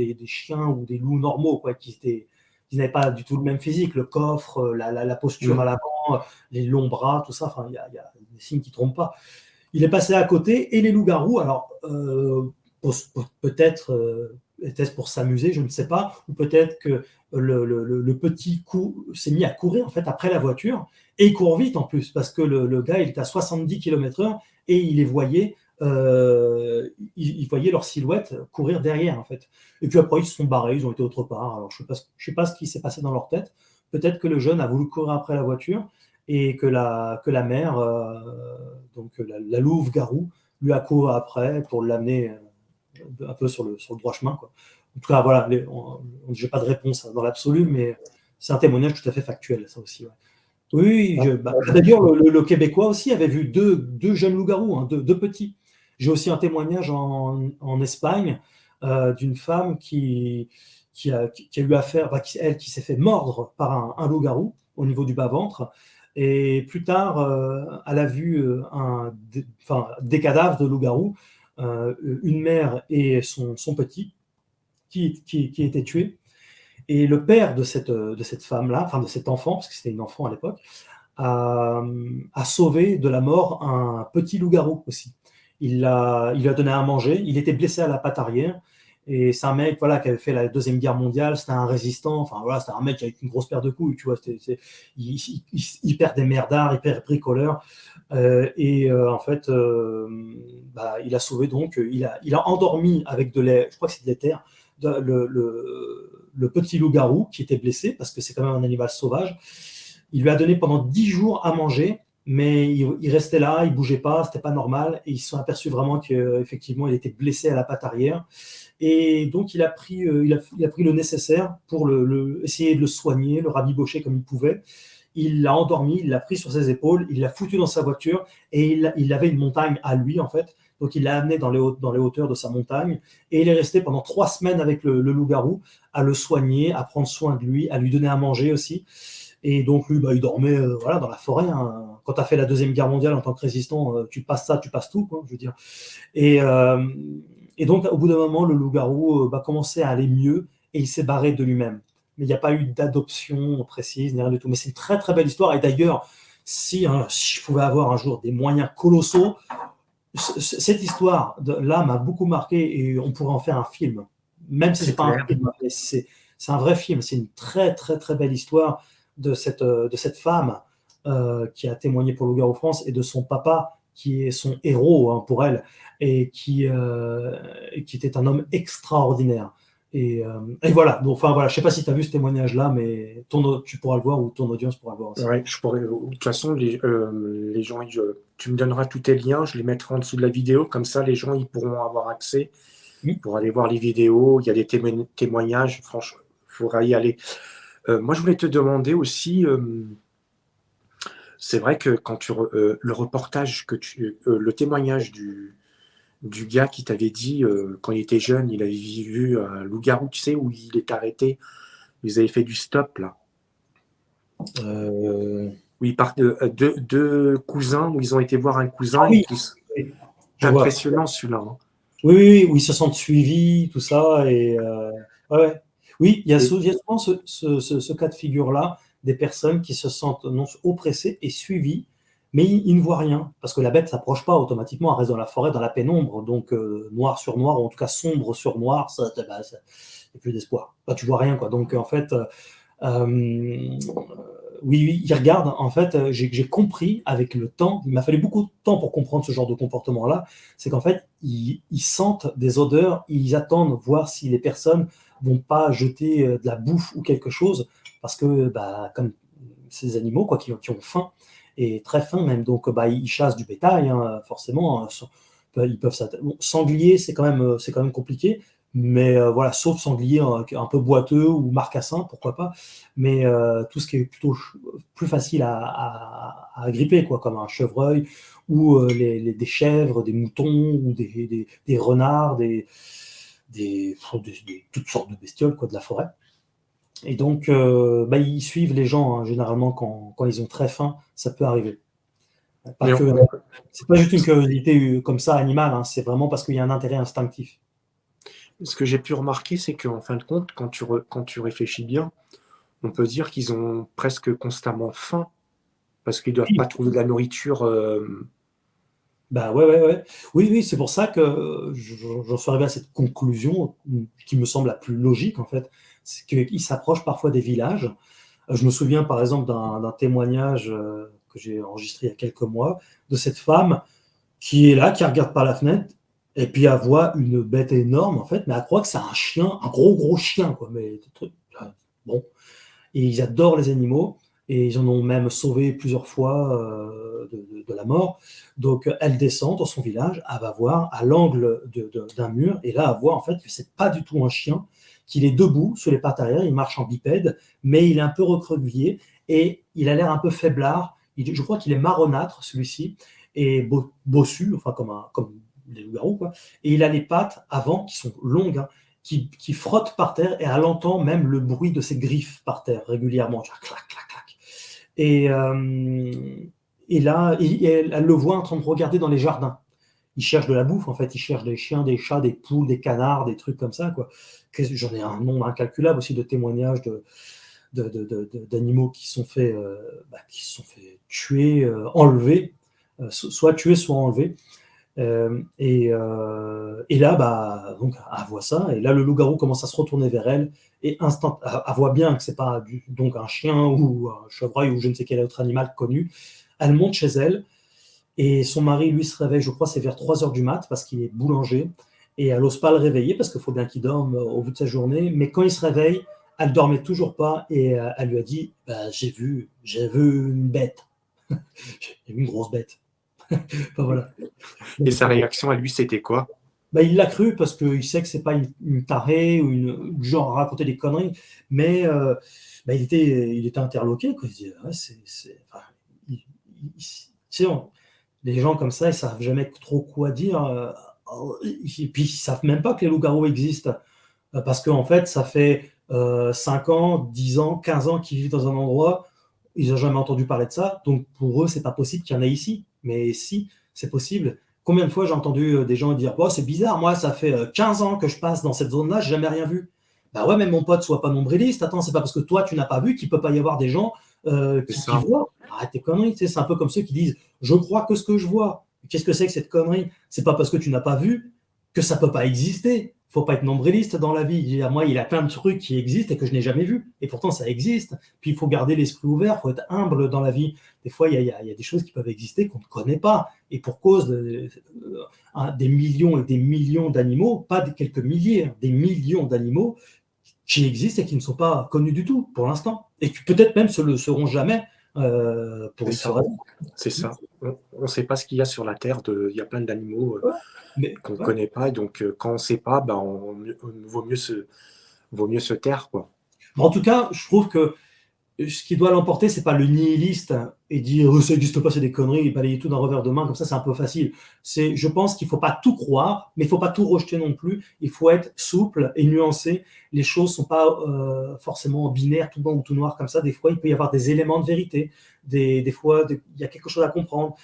ou des loups normaux, quoi, ils n'avaient pas du tout le même physique, le coffre, la posture à Mmh. l'avant, les longs bras, tout ça. Enfin, il y a des signes qui ne trompent pas. Il est passé à côté et les loups-garous, alors peut-être était-ce pour s'amuser, je ne sais pas, ou peut-être que le petit coup s'est mis à courir en fait après la voiture et il court vite en plus parce que le gars il est à 70 km/h et il les voyait, il voyait leur silhouette courir derrière en fait. Et puis après ils se sont barrés, ils ont été autre part. Alors je sais pas ce qui s'est passé dans leur tête. Peut-être que le jeune a voulu courir après la voiture et que la mère, donc la louve-garou, lui a couru après pour l'amener un peu sur le droit chemin, quoi. En tout cas, voilà, j'ai pas de réponse dans l'absolu, mais c'est un témoignage tout à fait factuel, ça aussi. Ouais. Oui, d'ailleurs, le Québécois aussi avait vu deux jeunes loups-garous, hein, deux petits. J'ai aussi un témoignage en Espagne d'une femme qui a eu affaire, elle qui s'est fait mordre par un loup-garou au niveau du bas-ventre. Et plus tard, elle a vu des cadavres de loups-garous, une mère et son petit qui étaient tués. Et le père de cette femme-là, enfin de cet enfant, parce que c'était une enfant à l'époque, a sauvé de la mort un petit loup-garou aussi. Il lui a donné à manger, il était blessé à la patte arrière, et c'est un mec voilà, qui avait fait la Deuxième Guerre mondiale, c'était un résistant, enfin voilà, c'était un mec avec une grosse paire de couilles, tu vois, hyper démerdard, hyper bricoleur, en fait, il a sauvé donc, il a endormi avec je crois que c'est de l'éther, le petit loup-garou qui était blessé, parce que c'est quand même un animal sauvage. Il lui a donné pendant 10 jours à manger, mais il restait là, il bougeait pas, c'était pas normal, et ils se sont aperçus vraiment qu'effectivement, il était blessé à la patte arrière. Et donc, il a pris le nécessaire pour essayer de le soigner, le rabibocher comme il pouvait. Il l'a endormi, il l'a pris sur ses épaules, il l'a foutu dans sa voiture, et il avait une montagne à lui, en fait. Donc, il l'a amené dans les hauteurs de sa montagne, et il est resté pendant 3 semaines avec le loup-garou, à le soigner, à prendre soin de lui, à lui donner à manger aussi. Et donc, lui, il dormait voilà, dans la forêt. Hein. Quand tu as fait la Deuxième Guerre mondiale en tant que résistant, tu passes ça, tu passes tout, quoi, je veux dire. Et donc, au bout d'un moment, le loup-garou commençait à aller mieux, et il s'est barré de lui-même. Mais il n'y a pas eu d'adoption précise, ni rien du tout. Mais c'est une très, très belle histoire. Et d'ailleurs, si je pouvais avoir un jour des moyens colossaux, cette histoire-là m'a beaucoup marqué, et on pourrait en faire un film. Même si ce n'est pas un film, mais c'est un vrai film. C'est une très, très, très belle histoire de cette femme qui a témoigné pour Loup-garou France, et de son papa qui est son héros pour elle, et qui était un homme extraordinaire. Et voilà. Donc, enfin, voilà. Je ne sais pas si tu as vu ce témoignage-là, mais tu pourras le voir, ou ton audience pourra le voir aussi. Ouais, je pourrais. De toute façon, les gens, tu me donneras tous tes liens, je les mettrai en dessous de la vidéo, comme ça les gens ils pourront avoir accès pour aller voir les vidéos. Il y a des témoignages, franchement, il faudra y aller. Moi, je voulais te demander aussi, c'est vrai que quand le reportage le témoignage du gars qui t'avait dit quand il était jeune, il avait vu un loup-garou, tu sais, où il est arrêté, ils avaient fait du stop là. Où ils partent deux cousins, où ils ont été voir un cousin. Oui. Impressionnant celui-là. Hein. Oui, où ils se sentent suivis, tout ça. Et ouais. Oui, il y a souvent ce cas de figure-là, des personnes qui se sentent oppressées et suivies, mais ils ne voient rien, parce que la bête ne s'approche pas automatiquement, elle reste dans la forêt, dans la pénombre, donc noir sur noir, ou en tout cas sombre sur noir, il n'y a plus d'espoir. Tu vois rien, quoi. Donc en fait, oui, ils regardent. En fait, j'ai compris avec le temps, il m'a fallu beaucoup de temps pour comprendre ce genre de comportement-là, c'est qu'en fait, ils sentent des odeurs, ils attendent voir si les personnes vont pas jeter de la bouffe ou quelque chose, parce que comme ces animaux quoi, qui ont faim, et très faim même, donc ils chassent du bétail, hein, forcément. Ils peuvent sanglier, c'est quand même compliqué. Mais voilà, sauf sanglier un peu boiteux ou marcassin, pourquoi pas. Mais tout ce qui est plutôt plus facile à agripper, quoi, comme un chevreuil, ou des chèvres, des moutons, ou des renards, toutes sortes de bestioles quoi, de la forêt. Et donc, ils suivent les gens, hein, généralement, quand ils ont très faim, ça peut arriver. C'est pas juste une curiosité comme ça animale, hein, c'est vraiment parce qu'il y a un intérêt instinctif. Ce que j'ai pu remarquer, c'est qu'en fin de compte, quand tu réfléchis bien, on peut dire qu'ils ont presque constamment faim, parce qu'ils ne doivent pas trouver de la nourriture. Ouais. Oui, c'est pour ça que j'en suis arrivé à cette conclusion qui me semble la plus logique, en fait. C'est qu'ils s'approchent parfois des villages. Je me souviens, par exemple, d'un témoignage que j'ai enregistré il y a quelques mois, de cette femme qui est là, qui ne regarde pas la fenêtre, et puis elle voit une bête énorme, en fait, mais elle croit que c'est un chien, un gros chien, quoi. Mais bon. Et ils adorent les animaux. et ils en ont même sauvé plusieurs fois de la mort. Donc elle descend dans son village, elle va voir à l'angle d'un mur, et là elle voit en fait que c'est pas du tout un chien, qu'il est debout sur les pattes arrière, il marche en bipède, mais il est un peu recroquevillé et il a l'air un peu faiblard. Je crois qu'il est marronâtre celui-ci, et bossu, enfin comme les loups-garous, quoi. Et il a les pattes avant qui sont longues, hein, qui frottent par terre, et elle entend même le bruit de ses griffes par terre régulièrement. Clac, clac, clac. Et, et là, elle le voit en train de regarder dans les jardins. Il cherche de la bouffe, en fait. Il cherche des chiens, des chats, des poules, des canards, des trucs comme ça, quoi. J'en ai un nombre incalculable aussi de témoignages d'animaux qui se sont fait tuer, enlever, soit tués, soit enlevés. Et là, donc, elle voit ça, et là, le loup-garou commence à se retourner vers elle, et elle voit bien que c'est pas donc un chien ou un chevreuil ou je ne sais quel autre animal connu. Elle monte chez elle, et son mari, lui, se réveille, je crois, c'est vers 3 heures du mat, parce qu'il est boulanger, et elle n'ose pas le réveiller, parce qu'il faut bien qu'il dorme au bout de sa journée, mais quand il se réveille, elle dormait toujours pas, et elle lui a dit, j'ai vu une bête, j'ai vu une grosse bête. Enfin, voilà. Et sa réaction à lui, c'était quoi? Il l'a cru parce qu'il sait que c'est pas une tarée ou du genre à raconter des conneries, mais il était interloqué, quoi. Il se dit, enfin, les gens comme ça, ils savent jamais trop quoi dire, et puis ils savent même pas que les loups-garous existent, parce qu'en fait, ça fait 5 ans, 10 ans, 15 ans qu'ils vivent dans un endroit, ils n'ont jamais entendu parler de ça, donc pour eux, c'est pas possible qu'il y en ait ici. Mais si, c'est possible. Combien de fois j'ai entendu des gens dire, c'est bizarre, moi, ça fait 15 ans que je passe dans cette zone-là, j'ai jamais rien vu. Bah ouais, mais mon pote, sois pas nombriliste. Attends, c'est pas parce que toi, tu n'as pas vu qu'il peut pas y avoir des gens qui voient. Arrête tes conneries. C'est un peu comme ceux qui disent, je crois que ce que je vois. Qu'est-ce que c'est que cette connerie? C'est pas parce que tu n'as pas vu que ça peut pas exister. Faut pas être nombriliste dans la vie. Moi, il y a plein de trucs qui existent et que je n'ai jamais vus. Et pourtant, ça existe. Puis, il faut garder l'esprit ouvert. Il faut être humble dans la vie. Des fois, il y a des choses qui peuvent exister qu'on ne connaît pas. Et pour cause des millions et des millions d'animaux, pas quelques milliers, des millions d'animaux qui existent et qui ne sont pas connus du tout pour l'instant. Et qui peut-être même se le seront jamais pour une raison. C'est ça. On ne sait pas ce qu'il y a sur la Terre. Il y a plein d'animaux qu'on ne connaît pas. Et donc, quand on ne sait pas, vaut mieux se taire, quoi. En tout cas, je trouve que ce qui doit l'emporter, c'est pas le nihiliste et dire ça n'existe pas, c'est des conneries, et balayer tout d'un revers de main, comme ça, c'est un peu facile. Je pense qu'il faut pas tout croire, mais il faut pas tout rejeter non plus. Il faut être souple et nuancé. Les choses sont pas forcément binaires, tout blanc ou tout noir comme ça. Des fois, il peut y avoir des éléments de vérité. Des fois, il y a quelque chose à comprendre.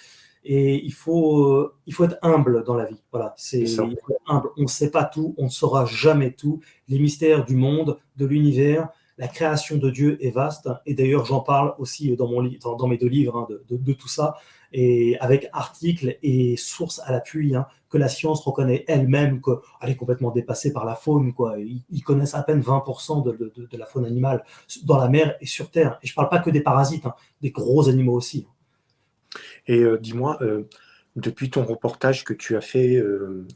Et il faut être humble dans la vie. Voilà, il faut être humble. On ne sait pas tout, on ne saura jamais tout. Les mystères du monde, de l'univers, la création de Dieu est vaste, et d'ailleurs j'en parle aussi dans mes 2 livres, de tout ça, et avec articles et sources à l'appui, que la science reconnaît elle-même qu'elle est complètement dépassée par la faune, quoi. Ils connaissent à peine 20% de la faune animale dans la mer et sur Terre. Et je ne parle pas que des parasites, des gros animaux aussi. Et dis-moi, depuis ton reportage que tu as fait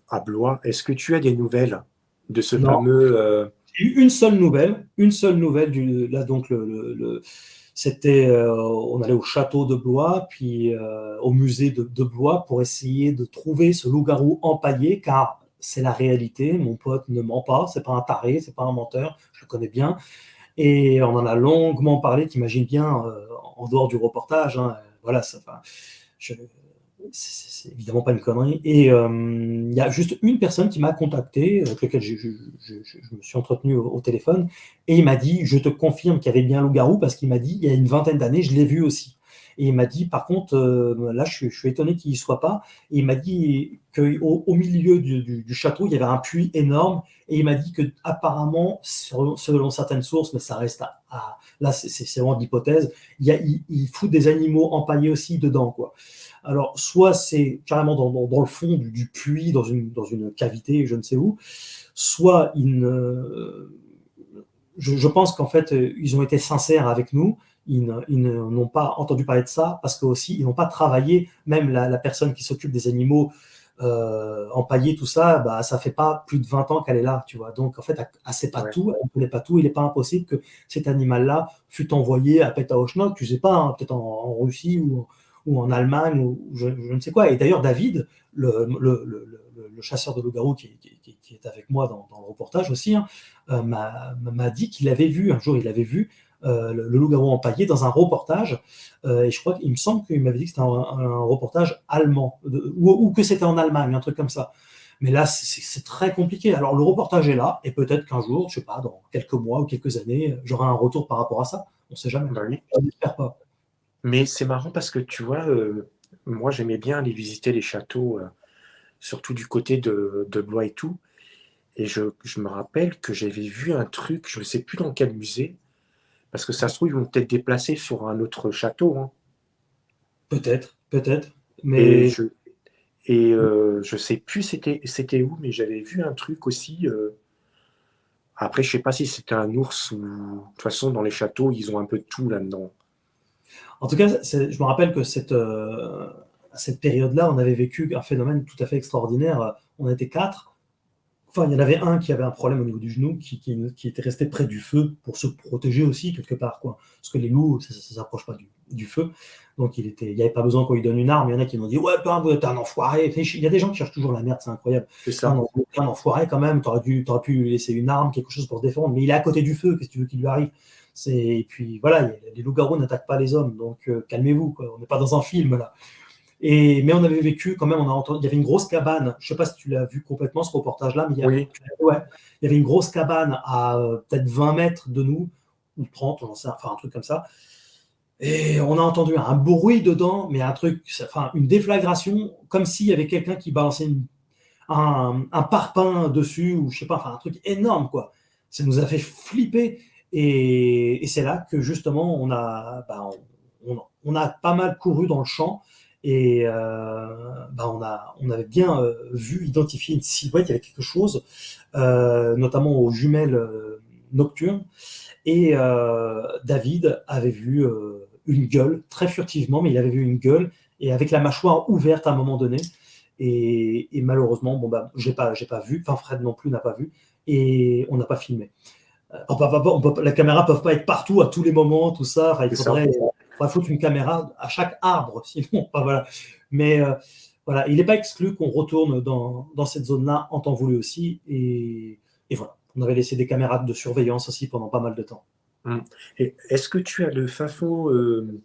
à Blois, est-ce que tu as des nouvelles de ce fameux... J'ai eu une seule nouvelle là, donc c'était on allait au château de Blois, puis au musée de Blois, pour essayer de trouver ce loup-garou empaillé, car c'est la réalité. Mon pote ne ment pas, c'est pas un taré, c'est pas un menteur, je le connais bien, et on en a longuement parlé. T'imagines bien, en dehors du reportage, voilà, c'est évidemment pas une connerie. Et il y a juste une personne qui m'a contacté, avec laquelle je me suis entretenu au téléphone, et il m'a dit, je te confirme qu'il y avait bien un loup-garou, parce qu'il m'a dit, il y a une 20aine d'années, je l'ai vu aussi. Et il m'a dit, par contre, là, je suis étonné qu'il n'y soit pas. Et il m'a dit qu'au milieu du château, il y avait un puits énorme. Et il m'a dit que, apparemment, selon certaines sources, mais ça reste là, c'est vraiment de l'hypothèse, il fout des animaux empaillés aussi dedans, quoi. Alors, soit c'est carrément dans le fond du puits, dans une cavité, je ne sais où, soit je pense qu'en fait, ils ont été sincères avec nous. Ils n'ont pas entendu parler de ça, parce que aussi ils n'ont pas travaillé. Même la personne qui s'occupe des animaux empaillée, tout ça, bah, ça fait pas plus de 20 ans qu'elle est là, tu vois. Donc, en fait, elle sait pas Ouais. tout, elle ne connaît pas tout. Il n'est pas impossible que cet animal-là fût envoyé à Pétaochnok, tu sais pas, hein, peut-être en Russie ou en Allemagne ou je ne sais quoi. Et d'ailleurs, David, le chasseur de loup-garou qui est avec moi dans le reportage aussi, hein, m'a dit qu'il avait vu, un jour, il avait vu le loup-garou empaillé dans un reportage. Et je crois qu'il me semble qu'il m'avait dit que c'était un reportage allemand, ou que c'était en Allemagne, un truc comme ça. Mais là, c'est très compliqué. Alors, le reportage est là, et peut-être qu'un jour, je sais pas, dans quelques mois ou quelques années, j'aurai un retour par rapport à ça. On ne sait jamais. Bah oui. Je n'espère pas. Mais c'est marrant parce que tu vois, moi j'aimais bien aller visiter les châteaux, surtout du côté de Blois et tout. Et je me rappelle que j'avais vu un truc, je ne sais plus dans quel musée, parce que ça se trouve, ils vont peut-être déplacer sur un autre château, hein. Peut-être, peut-être. Et Mais je sais plus c'était où, mais j'avais vu un truc aussi. Après, je sais pas si c'était un ours ou de toute façon dans les châteaux, ils ont un peu de tout là-dedans. en tout cas, je me rappelle que à cette période-là, on avait vécu un phénomène tout à fait extraordinaire. On était quatre. Enfin, il y en avait un qui avait un problème au niveau du genou, qui était resté près du feu pour se protéger aussi, quelque part, quoi. Parce que les loups, ça ne s'approche pas du feu. Donc, il n'y avait pas besoin qu'on lui donne une arme. Il y en a qui m'ont dit, ouais, t'es un enfoiré. Il y a des gens qui cherchent toujours la merde, c'est incroyable. C'est Non, ça. non, t'es un enfoiré quand même, t'aurais pu lui laisser une arme, quelque chose pour se défendre. Mais il est à côté du feu, qu'est-ce que tu veux qu'il lui arrive? Et puis voilà, les loups-garous n'attaquent pas les hommes, donc calmez-vous, quoi. On n'est pas dans un film, là. Mais on avait vécu quand même, il y avait une grosse cabane, je ne sais pas si tu l'as vu complètement ce reportage-là, mais Oui, ouais, il y avait une grosse cabane à peut-être 20 mètres de nous, ou 30, enfin un truc comme ça. Et on a entendu un bruit dedans, mais un truc, enfin une déflagration, comme s'il y avait quelqu'un qui balançait un parpaing dessus, ou je sais pas, enfin un truc énorme, quoi. Ça nous a fait flipper. Et c'est là que justement on a pas mal couru dans le champ et on avait bien vu, identifié une silhouette, il y avait quelque chose, notamment aux jumelles nocturnes. Et David avait vu une gueule, très furtivement, mais il avait vu une gueule, et avec la mâchoire ouverte à un moment donné. Et malheureusement, bon, bah, j'ai pas vu, enfin Fred non plus n'a pas vu, et on n'a pas filmé. La caméra ne peut pas être partout à tous les moments, tout ça. Enfin, il c'est ça. faudrait foutre une caméra à chaque arbre, sinon. Enfin, voilà. Mais voilà, il n'est pas exclu qu'on retourne dans cette zone-là en temps voulu aussi. Et voilà, on avait laissé des caméras de surveillance aussi pendant pas mal de temps. Mm. Et est-ce que tu as le fin fond, euh,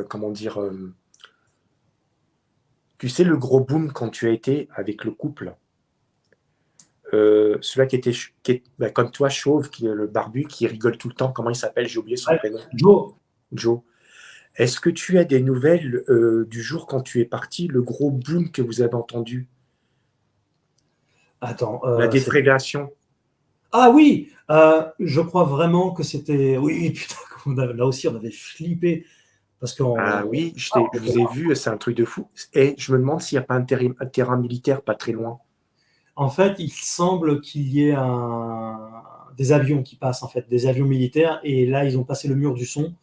comment dire, tu sais, le gros boom quand tu as été avec le couple, celui-là qui est bah, comme toi, chauve, qui est le barbu, qui rigole tout le temps, comment il s'appelle? J'ai oublié son Ouais, prénom. Joe, Joe. Est-ce que tu as des nouvelles du jour quand tu es parti, le gros boom que vous avez entendu, attends, la défragration? ah oui, je crois vraiment que c'était. Oui, putain, là aussi, on avait flippé parce Ah qu'on. oui, je vous ai vu, c'est un truc de fou. Et je me demande s'il n'y a pas un terrain militaire pas très loin. En fait, il semble qu'il y ait des avions qui passent, en fait, des avions militaires, et là, ils ont passé le mur du son,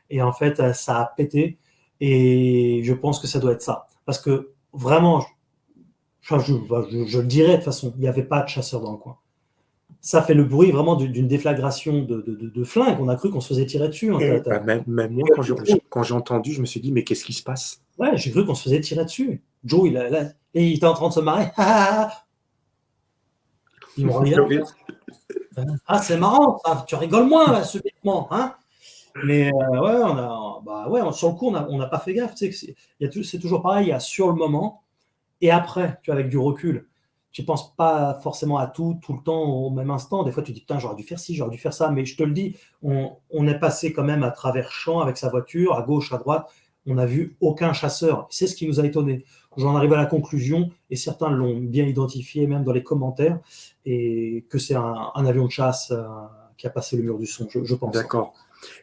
et en fait, ça a pété, et je pense que ça doit être ça. Parce que vraiment, je le dirais de toute façon, il n'y avait pas de chasseurs dans le coin. Ça fait le bruit vraiment d'une déflagration de flingue. On a cru qu'on se faisait tirer dessus, hein. Et bah, même moi, quand j'ai entendu, je me suis dit, mais qu'est-ce qui se passe? Ouais, j'ai cru qu'on se faisait tirer dessus. Joe, il était en train de se marrer. Il me regarde. Ah, c'est marrant, ça, tu rigoles moins là, subitement, hein? Mais ouais, sur le coup, on n'a pas fait gaffe. Tu sais, c'est toujours pareil, il y a sur le moment et après, tu vois, avec du recul. Tu ne penses pas forcément à tout le temps au même instant. Des fois, tu dis, putain, j'aurais dû faire ci, j'aurais dû faire ça. Mais je te le dis, on est passé quand même à travers champs avec sa voiture, à gauche, à droite. On n'a vu aucun chasseur. C'est ce qui nous a étonnés. J'en arrive à la conclusion, et certains l'ont bien identifié, même dans les commentaires, et que c'est un avion de chasse qui a passé le mur du son, je pense. D'accord.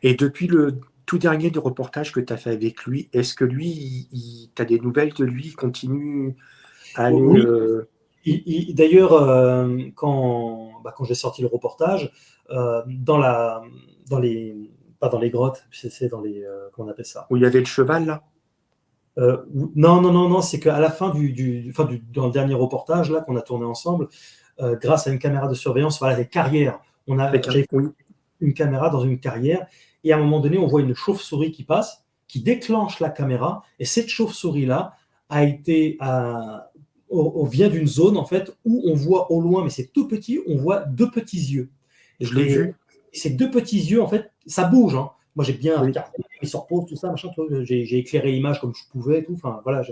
Et depuis le tout dernier de reportage que tu as fait avec lui, est-ce que lui, tu as des nouvelles de lui? Il continue à aller. Oui, d'ailleurs, quand j'ai sorti le reportage, dans les, pas dans les grottes, c'est dans les, comment on appelle ça? Où il y avait le cheval, là? Non, non, non, non, c'est qu'à la fin dans le dernier reportage là qu'on a tourné ensemble, grâce à une caméra de surveillance, voilà, les carrières. J'avais Oui, une caméra dans une carrière, et à un moment donné, on voit une chauve-souris qui passe, qui déclenche la caméra, et cette chauve-souris-là a été vient d'une zone en fait où on voit au loin, mais c'est tout petit, on voit deux petits yeux. je l'ai Et vu. ces deux petits yeux, en fait, ça bouge. Hein. Moi, j'ai bien Oui, regardé, ils se reposent, tout ça, machin. J'ai éclairé l'image comme je pouvais, tout. Enfin, voilà.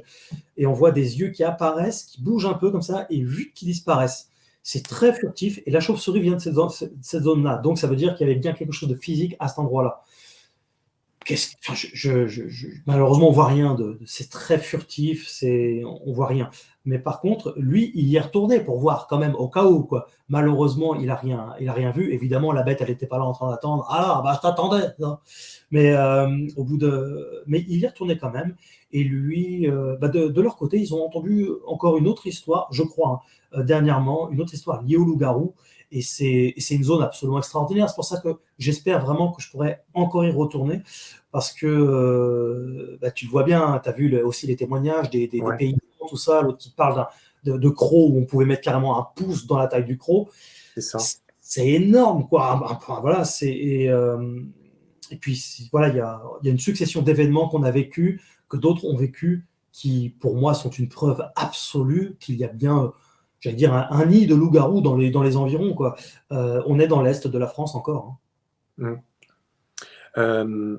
Et on voit des yeux qui apparaissent, qui bougent un peu comme ça, et vite qui disparaissent. C'est très furtif. Et la chauve-souris vient de cette zone-là. Donc, ça veut dire qu'il y avait bien quelque chose de physique à cet endroit-là. Enfin, malheureusement, on voit rien. C'est très furtif. On voit rien. Mais par contre, lui, il y est retourné pour voir quand même au cas où, quoi. Malheureusement, il a rien vu. Évidemment, la bête, elle n'était pas là en train d'attendre. Ah, bah, je t'attendais. Non. Mais mais il y est retourné quand même. Et lui, de leur côté, ils ont entendu encore une autre histoire, je crois, hein, dernièrement, une autre histoire liée au loup-garou. Et c'est une zone absolument extraordinaire. C'est pour ça que j'espère vraiment que je pourrais encore y retourner. Parce que tu le vois bien, tu as vu aussi les témoignages des ouais, paysans, tout ça, l'autre qui parle de crocs où on pouvait mettre carrément un pouce dans la taille du croc. c'est ça. C'est énorme, quoi. Voilà, et puis, voilà, il y a une succession d'événements qu'on a vécu, que d'autres ont vécu, qui, pour moi, sont une preuve absolue qu'il y a bien, j'allais dire, un nid de loups-garous dans les environs, quoi. On est dans l'est de la France encore. Hein. Mm. Euh,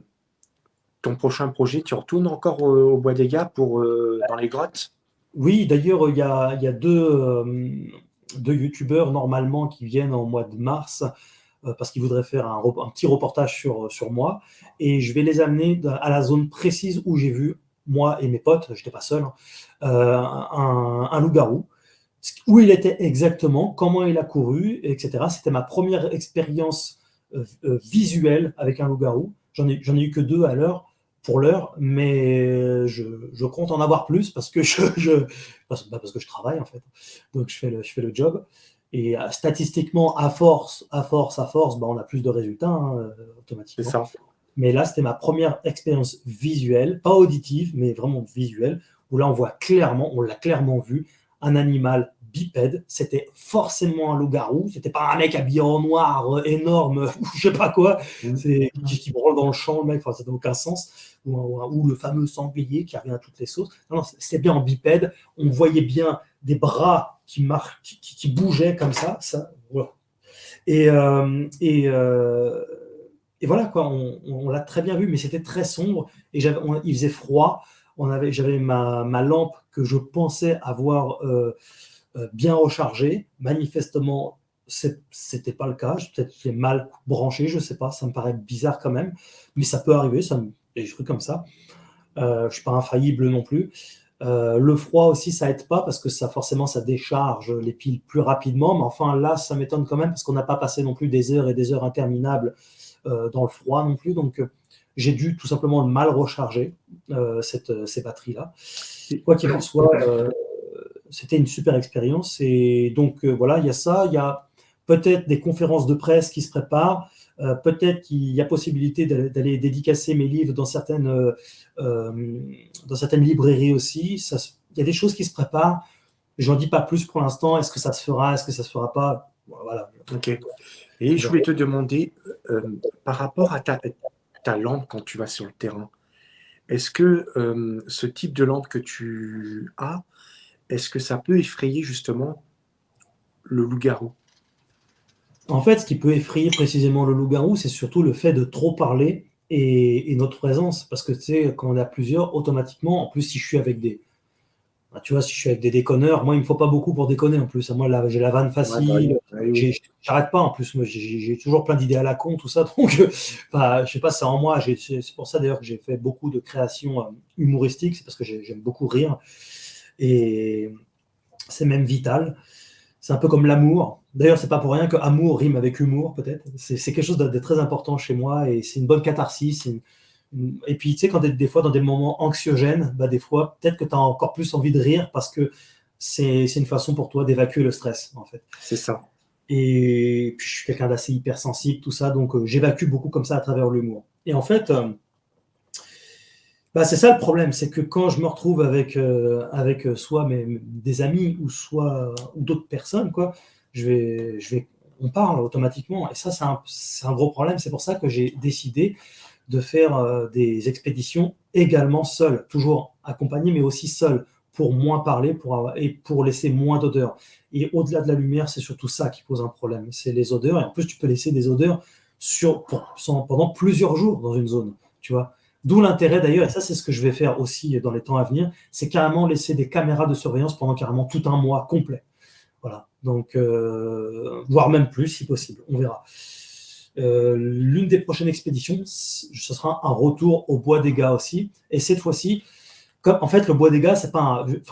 Ton prochain projet, tu retournes encore au Bois des Gars dans les grottes? Oui, d'ailleurs, il y a deux youtubeurs normalement qui viennent en mois de mars parce qu'ils voudraient faire un petit reportage sur moi. Et je vais les amener à la zone précise où j'ai vu, moi et mes potes, je n'étais pas seul, hein, un loup-garou. Où il était exactement, comment il a couru, etc. C'était ma première expérience visuelle avec un loup-garou. J'en ai eu que deux pour l'heure, mais je compte en avoir plus parce que parce que je travaille en fait. Donc je fais le job. Et statistiquement, à force, bah, on a plus de résultats hein, C'est automatiquement. ça. Mais là, c'était ma première expérience visuelle, pas auditive, mais vraiment visuelle, où là, on l'a clairement vu, un animal bipède. C'était forcément un loup-garou. C'était pas un mec habillé en noir, énorme, ou je sais pas quoi, Mm. qui branle dans le champ, le mec, enfin, ça n'a aucun sens. Ou le fameux sanglier qui revient à toutes les sauces. Non, c'était bien en bipède. On voyait bien des bras qui bougeaient comme ça voilà. Et, euh, et, euh, et voilà, quoi, on l'a très bien vu, mais c'était très sombre et il faisait froid. J'avais ma lampe que je pensais avoir bien rechargée. Manifestement, c'était pas le cas. Peut-être que j'ai mal branché, je sais pas. Ça me paraît bizarre quand même, mais ça peut arriver. Des trucs comme ça. Je suis pas infaillible non plus. Le froid aussi, ça aide pas parce que forcément, ça décharge les piles plus rapidement. Mais enfin, là, ça m'étonne quand même parce qu'on n'a pas passé non plus des heures et des heures interminables dans le froid non plus. Donc, j'ai dû tout simplement mal recharger ces batteries-là. Quoi qu'il en soit, c'était une super expérience. Et donc, voilà, il y a ça. Il y a peut-être des conférences de presse qui se préparent. Peut-être qu'il y a possibilité d'aller dédicacer mes livres dans certaines librairies aussi. Il y a des choses qui se préparent. Je n'en dis pas plus pour l'instant. Est-ce que ça se fera? Est-ce que ça se fera pas? Voilà. Ok. Et je voulais te demander, par rapport à ta lampe quand tu vas sur le terrain, est-ce que ce type de lampe que tu as, est-ce que ça peut effrayer justement le loup-garou? En fait, ce qui peut effrayer précisément le loup-garou, c'est surtout le fait de trop parler et notre présence. Parce que tu sais, quand on est à plusieurs, automatiquement, en plus, si je suis avec tu vois, si je suis avec des déconneurs, moi, il me faut pas beaucoup pour déconner en plus. Moi, là, j'ai la vanne Ouais, bah oui, facile, oui, oui. j'arrête pas en plus. Moi, j'ai toujours plein d'idées à la con, tout ça. Donc, enfin, je sais pas, c'est en moi. C'est pour ça d'ailleurs que j'ai fait beaucoup de créations humoristiques. C'est parce que j'aime beaucoup rire. Et c'est même vital. C'est un peu comme l'amour. D'ailleurs, c'est pas pour rien que amour rime avec humour, peut-être. C'est quelque chose de très important chez moi et c'est une bonne catharsis. Et puis, tu sais, quand tu es des fois dans des moments anxiogènes, bah, des fois, peut-être que tu as encore plus envie de rire parce que c'est une façon pour toi d'évacuer le stress, en fait. C'est ça. Et puis, je suis quelqu'un d'assez hypersensible, tout ça, donc j'évacue beaucoup comme ça à travers l'humour. Et en fait, Bah, c'est ça le problème, c'est que quand je me retrouve avec soit des amis ou d'autres personnes, quoi, on parle automatiquement. Et ça, c'est un gros problème. C'est pour ça que j'ai décidé de faire des expéditions également seul, toujours accompagné, mais aussi seul, pour moins parler et pour laisser moins d'odeurs. Et au-delà de la lumière, c'est surtout ça qui pose un problème, c'est les odeurs. Et en plus, tu peux laisser des odeurs pendant plusieurs jours dans une zone, tu vois. D'où l'intérêt d'ailleurs, et ça c'est ce que je vais faire aussi dans les temps à venir, c'est carrément laisser des caméras de surveillance pendant carrément tout un mois complet. Voilà, donc voire même plus si possible, on verra. L'une des prochaines expéditions, ce sera un retour au Bois des Gars aussi. Et cette fois-ci, en fait, le Bois des Gars, ça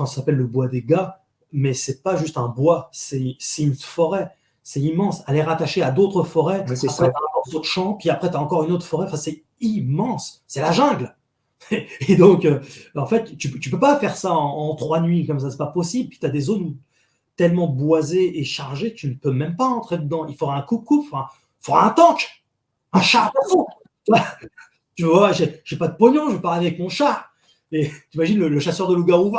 s'appelle le Bois des Gars, mais c'est pas juste un bois, c'est une forêt. C'est immense. Elle est rattachée à d'autres forêts. Ouais, c'est après, ça. tu as un morceau de champ, puis après, tu as encore une autre forêt. Enfin, c'est immense. C'est la jungle. Et donc, en fait, tu peux pas faire ça en 3 nuits comme ça, c'est pas possible. Puis tu as des zones tellement boisées et chargées que tu ne peux même pas entrer dedans. Il faudra un coupe-coupe, il faudra un tank, un char d'assaut. Tu vois, j'ai pas de pognon, je pars avec mon char. Et tu imagines le chasseur de loup-garou,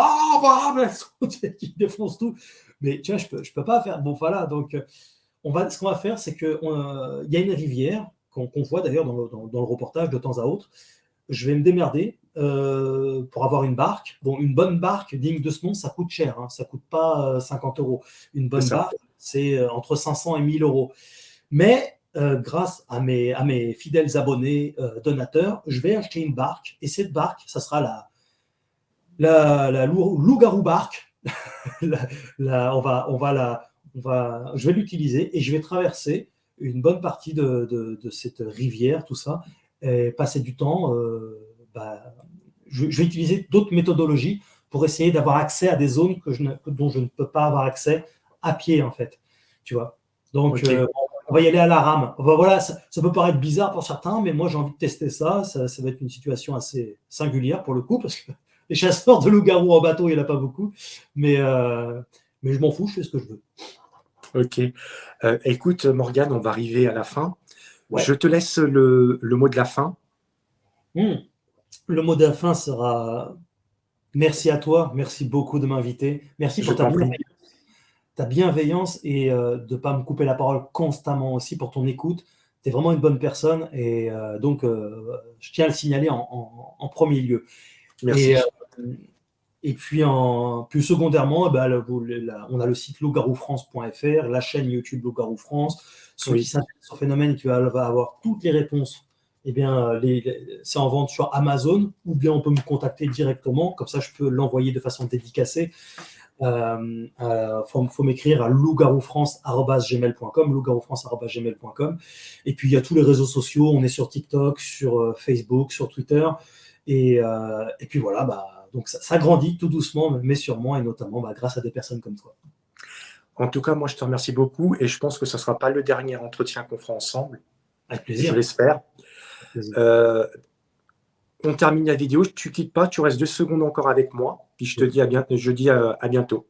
qui défonce tout. Mais tu vois, je peux pas faire. Bon, voilà, donc ce qu'on va faire, c'est qu'il y a une rivière qu'on voit d'ailleurs dans le reportage de temps à autre. Je vais me démerder pour avoir une barque. Bon, une bonne barque digne de ce nom, ça coûte cher. Hein. Ça coûte pas 50 euros. Une bonne barque, c'est entre 500 et 1000 euros. Mais grâce à mes fidèles abonnés donateurs, je vais acheter une barque. Et cette barque, ça sera la loup-garou barque. Je vais l'utiliser et je vais traverser une bonne partie de cette rivière, tout ça, et passer du temps. Je vais utiliser d'autres méthodologies pour essayer d'avoir accès à des zones dont je ne peux pas avoir accès à pied, en fait. Tu vois. Donc, okay. On va y aller à la rame. Voilà, ça peut paraître bizarre pour certains, mais moi, j'ai envie de tester ça. Ça va être une situation assez singulière pour le coup, parce que les chasseurs de loups-garous en bateau, il n'y en a pas beaucoup. Mais je m'en fous, je fais ce que je veux. Ok. Écoute, Morgane, on va arriver à la fin. Ouais. Je te laisse le mot de la fin. Le mot de la fin sera merci à toi, merci beaucoup de m'inviter. Merci pour ta bienveillance et de ne pas me couper la parole constamment aussi pour ton écoute. Tu es vraiment une bonne personne et donc je tiens à le signaler en premier lieu. Merci. Et puis, plus secondairement, on a le site loup-garou-france.fr, la chaîne YouTube Loup-garou France. Ceux qui s'intéressent sur Phénomène, tu vas avoir toutes les réponses. Eh bien, c'est en vente sur Amazon, ou bien on peut me contacter directement. Comme ça, je peux l'envoyer de façon dédicacée. Faut m'écrire à loup-garou-france@gmail.com, loup-garou-france@gmail.com. Et puis, il y a tous les réseaux sociaux. On est sur TikTok, sur Facebook, sur Twitter. Et puis voilà, donc ça grandit tout doucement, mais sûrement, et notamment grâce à des personnes comme toi. En tout cas, moi, je te remercie beaucoup et je pense que ce ne sera pas le dernier entretien qu'on fera ensemble. Avec plaisir. Je l'espère. On termine la vidéo, tu ne quittes pas, tu restes 2 secondes encore avec moi, puis je te dis à bientôt.